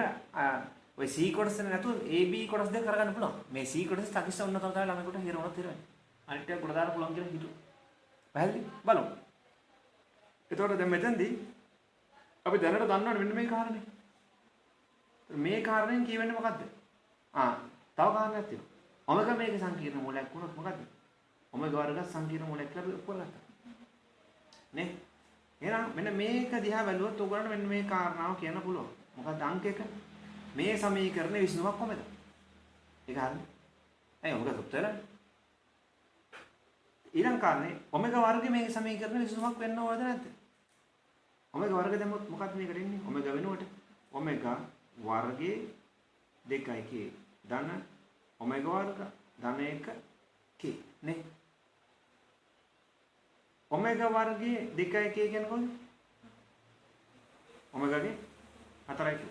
ඔය C කොටස නැතුව AB කොටස් දෙක කරගන්න පුළුවන්. මේ C කොටස තකිස්ස උන්න තමයි ළමයිකට හිරවනත් හිරවන්නේ. අනිත් එක කොට දාන්න පුළුවන් කියලා හිතුවා. පැහැදිලි? බලමු. එතකොට දැන් මෙතෙන්දී අපි දැනට දන්නවනේ මෙන්න මේ කාරණේ. මේ කාරණෙන් කියවෙන්නේ මොකද්ද? තව කාරණයක් තියෙනවා. ඔමෙගා මේකේ සංකීර්ණ මූලයක් වුණොත් මොකද්ද? ඔමෙගා වර්ග සංකීර්ණ මූලයක් කියලා අපි ඔප්පුවා ගත්තා. නේ? එහෙනම් මෙන්න මේක දිහා බැලුවොත් ඔයගොල්ලන්ට මෙන්න මේ කාරණාව කියන්න පුළුවන්. මොකද්ද අංක 1? මේ සමීකරණේ 29ක් කොහෙද? ඒක හරියි. ඇයි ඔමෙගා සුප්ත වෙලා? ඊළඟ කාරණේ ඔමෙගා වර්ගයේ මේ සමීකරණේ 29ක් වෙන්න ඕනද නැද්ද? ඔමෙගා වර්ග දැම්මොත් මොකක්ද මේකට එන්නේ? ඔමෙගා වෙනුවට ඔමෙගා වර්ගයේ 2k ධන ඔමෙගා වර්ග ධන 1k නේ? ඔමෙගා වර්ගයේ 2k කියන්නේ කොහොමද? ඔමෙගාගේ 4k.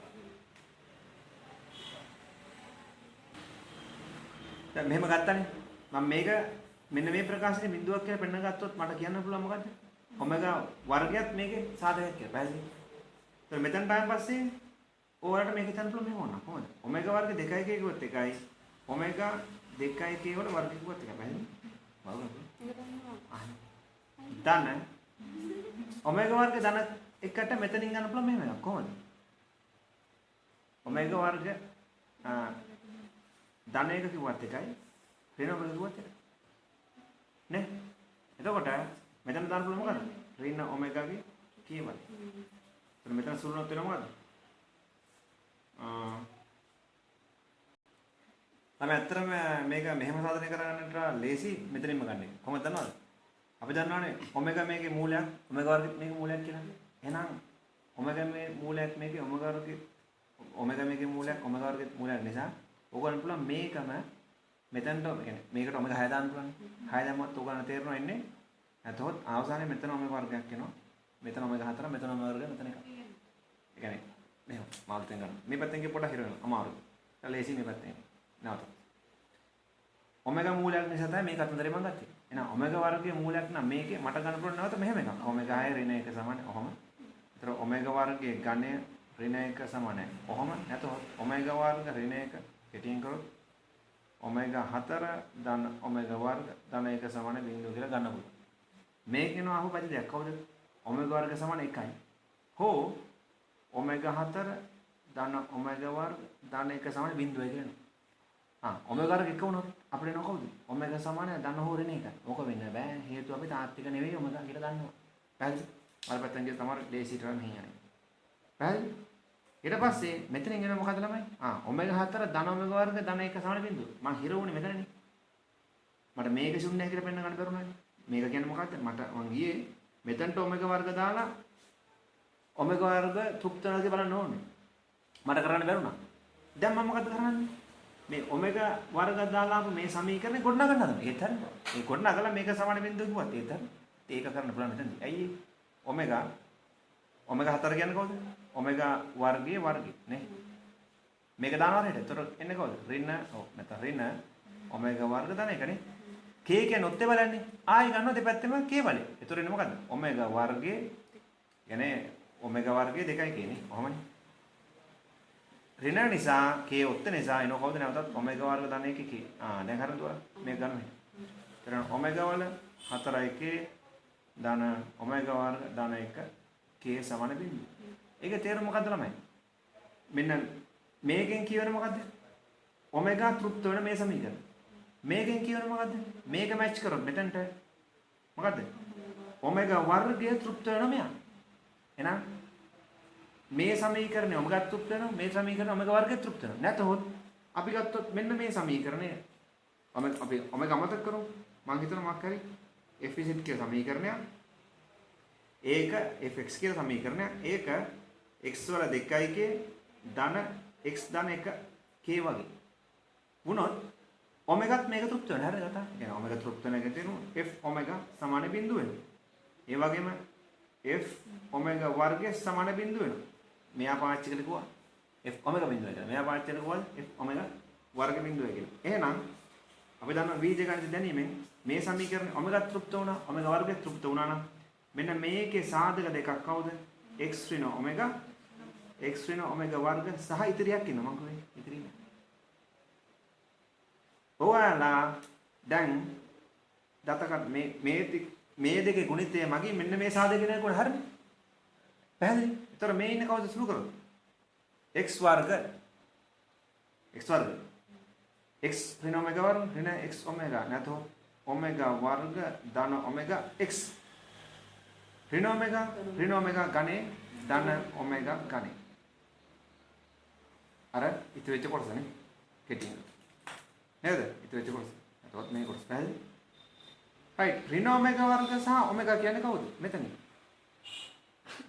දැන් මෙහෙම ගත්තානේ. මම මේක මෙන්න මේ ප්‍රකාශනේ බිඳුවක් කියලා පෙන්න ගත්තොත් මට කියන්න පුළුවන් මොකද්ද? ඔමෙගා වර්ගයත් මේකේ සාධකයක් කියලා. පැහැදිලිද? ඒතර මෙතනට ආවන් පස්සේ ඕකට මේක හිතන්න පුළුවන් මෙහෙම වුණා. කොහොමද? ඔමෙගා වර්ග 2k කිව්වොත් එකයි. ඔමෙගා 2k වල වර්ග කිව්වොත් එකයි. පැහැදිලිද? බලන්න. ධන ඔමෙගා වර්ග ධන එකට මෙතනින් ගන්න පුළුවන් මෙහෙම එකක්. කොහොමද? ඔමෙගා වර්ග ධන 1 කිව්වත් එකයි. ඍණ ඔමෙගා කිව්වත් එකයි. නේ? එතකොට මෙතන දාන්න පුළුවන් මොකද්ද? ඍණ ඔමෙගාගේ කීවද? එතන මෙතන සුළුනොත් වෙන මොකද්ද? තමයි ඇත්තටම මේක මෙහෙම සාධනය කරගන්නට ලේසි මෙතනින්ම ගන්න එක. කොහොමද දන්නවද? අපි දන්නවනේ ඔමෙගා මේකේ මූලයක් ඔමෙගා වර්ගෙත් මේකේ මූලයක් කියලා. එහෙනම් ඔමෙගා මේ මූලයක් මේකේ ඔමෙගා වර්ගෙත් ඔමෙගා මේකේ මූලයක් ඔමෙගා වර්ගෙත් මූලයක් නිසා ඕගොල්ලන් පුළුවන් මේකම මෙතනට කියන්නේ මේකට ඔමෙගා 6 දාන්න පුළුවන්. 6 දැම්මොත් ඕගොල්ලන් තේරෙනවා ඉන්නේ. නැතොත් අවසානයේ මෙතන ඔමෙගා වර්ගයක් එනවා. මෙතන ඔමෙගා 4 මෙතන ඔමෙගා වර්ගය මෙතන 1. ඒ කියන්නේ මෙහෙම මාළුතෙන් ගන්න. මේ පැත්තෙන් ගිය පොඩ හිර වෙනවා. අමාරුයි. ඒක ලේසි මේ පැත්තෙන්. නැවත. ඔමෙගා මූලයක් නිසා තමයි මේක අතන්දරේ මම ගත්තේ. එහෙනම් ඔමෙගා වර්ගයේ මූලයක් නම් මේකේ මට ගන්න පුළුවන් නැවත මෙහෙම එකක්. ඔමෙගා 6 ඍණ 1 සමානයි. ඔහොම. ඒතර ඔමෙගා වර්ගයේ ඝනය ඍණ 1 සමානයි. ඔහොම නැතොත් ඔමෙගා වර්ග ඍණ 1 කෙටියෙන් කරොත් ඔමෙගා 4 ධන ඔමෙගා වර්ග ධන 1 සමාන බිඳුව කියලා ගන්න පුළුවන්. මේකේන අහුපැති දෙයක් කවුද? ඔමෙගා වර්ග සමාන 1යි. හෝ ඔමෙගා 4 ධන ඔමෙගා වර්ග ධන 1 සමාන බිඳුවයි කියනවා. ඔමෙගා වර්ග එක වුණොත් අපිට එනවා කවුද? ඔමෙගා සමාන ධන හෝ ඍණ 1යි. ඕක වෙන්න බෑ. හේතුව අපි තාත්වික නෙවෙයි ඔමෙගා කියලා දන්නවා. පැහැදිලි? අරපැත්තෙන් ගිය තමයි දේශීට රන් හියන්නේ. පැහැදිලි? ඊට පස්සේ මෙතනින් එන මොකද ළමයි? ඔමෙගා 4 ධන ඔමෙගා වර්ග ධන 1 සමාන බිඳුව. මං හිර වුණේ මෙතනනේ. මට මේක ශුන්‍යයි කියලා පෙන්න ගන්න බැරුණානේ. මේක කියන්නේ මොකද්ද? මං ගියේ මෙතනට ඔමෙගා වර්ග දාලා ඔමෙගා වර්ග තෘප්ත නැති බලන්න ඕනේ. මට කරන්න බැරුණා. දැන් මම මොකද කරන්නේ? මේ ඔමෙගා වර්ග දාලා අප මේ සමීකරණය ගොඩනගන්න හදනවා. ඒත් හරියි. මේ ගොඩනගලා මේක සමාන බිඳුව කිව්වත් ඒත් හරියි. ඒක කරන්න පුළුවන් මෙතනදී. ඇයි ඔමෙගා 4 කියන්නේ කවුද? ඔමෙගා වර්ගයේ වර්ගය නේ. මේක දානවා නේද? එතකොට එන්නේ කවුද? ඍණ නැත්නම් ඍණ ඔමෙගා වර්ග දාන එකනේ. k කියන්නේ ඔත්තේ බලන්නේ. ආයෙ ගන්නවා දෙපැත්තෙම k බලය. එතකොට එන්නේ මොකද්ද? ඔමෙගා වර්ගයේ කියන්නේ ඔමෙගා වර්ගයේ 2යි කියන්නේ. කොහොමද? ඍණ නිසා k ඔත්ත නිසා එනවා කවුද නැවතත් ඔමෙගා වර්ග දාන එකේ k. දැන් හරියට දුවලා මේක ගන්න මේ. එතන ඔමෙගා වල 4යි k දාන ඔමෙගා වර්ග දාන එක k සමාන බිඳුව. ඒක තේරුම මොකද්ද ළමයි? මෙන්න මේකෙන් කියවන මොකද්ද? ඔමෙගා තෘප්ත වෙන මේ සමීකරණ. මේකෙන් කියවන මොකද්ද? මේක මැච් කරොත් මෙතනට මොකද්ද? ඔමෙගා වර්ගය තෘප්ත වෙන මෙයා. එහෙනම් මේ සමීකරණය ඔමෙගා තෘප්ත වෙනවා, මේ සමීකරණය ඔමෙගා වර්ගය තෘප්ත වෙනවා. නැතහොත් අපි ගත්තොත් මෙන්න මේ සමීකරණය අපි ඔමෙගා අමතක කරමු. මම හිතනවා මොකක් හරි f z කියලා සමීකරණයක්. ඒක fx කියලා සමීකරණයක්. ඒක x වල 2k ධන x ධන 1k වගේ. වුණොත් ඔමෙගාත් මේක තෘප්ත වෙනවා. හරිද කතා? يعني ඔමෙගා තෘප්ත වෙන එක තියෙනවා f ඔමෙගා සමාන බිඳුව වෙනවා. ඒ වගේම f ඔමෙගා වර්ගය සමාන බිඳුව වෙනවා. මෙයා පාවිච්චි කළේ කොහොමද? f ඔමෙගා බිඳුව කියලා. මෙයා පාවිච්චි කළේ කොහොමද? f ඔමෙගා වර්ග බිඳුව කියලා. එහෙනම් අපි දන්නවා බීජගණිත දැනීමෙන් මේ සමීකරණය ඔමෙගා තෘප්ත වුණා, ඔමෙගා වර්ගය තෘප්ත වුණා නම් මෙන්න මේකේ සාධක දෙකක් කවුද? x ඍණ ඔමෙගා x ඍණ ඔමෙගා වර්ග සහ ඉතිරියක් ඉන්නවා. මම කියන්නේ ඉතිරිය. ඔයාලා දැන් දතකට මේ දෙකේ ගුණිතය මගින් මෙන්න මේ සාධක දෙනකොට හරිනේ. පැහැදිලි? ඒතර මේ ඉන්නේ කවුද සුළු කරොත්? x වර්ග x ඍණ ඔමෙගා වර්ග ඍණ x ඔමෙගා නැතොත් ඔමෙගා වර්ග ධන ඔමෙගා x ඍණ ඔමෙගා ගණේ ධන ඔමෙගා ගණේ. අර ඉතුරු වෙච්ච කොටසනේ කෙටියෙන්. නේද? ඉතුරු වෙච්ච කොටස. එතකොට මේ කොටස පැහැදිලි? right ඍණ ඔමෙගා වර්ග සහ ඔමෙගා කියන්නේ කවුද?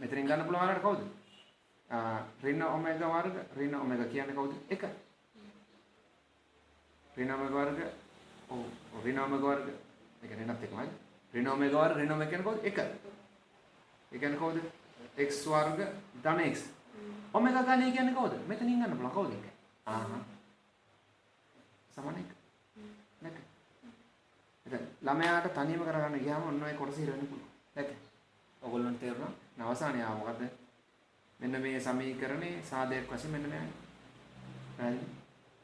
මෙතනින් ගන්න පුළුවන් වලට කවුද? ඍණ ඔමෙගා වර්ග ඍණ ඔමෙගා කියන්නේ කවුද? 1. ඍණ ඔමෙගා වර්ග ඍණ ඔමෙගා වර්ග ඒ කියන්නේ නැත් එකමයි. ඍණ ඔමෙගා වර්ග ඍණ ඔමෙගා කියන්නේ කවුද? 1. ඒ කියන්නේ කවුද? x වර්ග ධන x. ඔමෙගා ගණය කියන්නේ කවුද? මෙතනින් ගන්න පුළුවන් කවුද ඒක? සමාන 1. නැක. දැන් ළමයාට තනියම කරගන්න ගියාම ඔන්න ඔය කොටස ඉරවෙන්න පුළුවන්. නැක. ඔයගොල්ලන්ට තේරුණා? අවසානයේ ආව මොකද්ද? මෙන්න මේ සමීකරණේ සාධයක් වශයෙන් මෙන්න මෙයා. පැහැදිලි?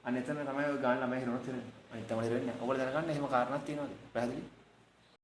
අන්න එතන තමයි ඔය ගාන ළමයි හිරවන්න තියෙන්නේ. අනිත් තමයි හිරෙන්නේ. ඔයගොල්ලෝ දැනගන්න එහෙම කාරණාවක් තියෙනවද? පැහැදිලි?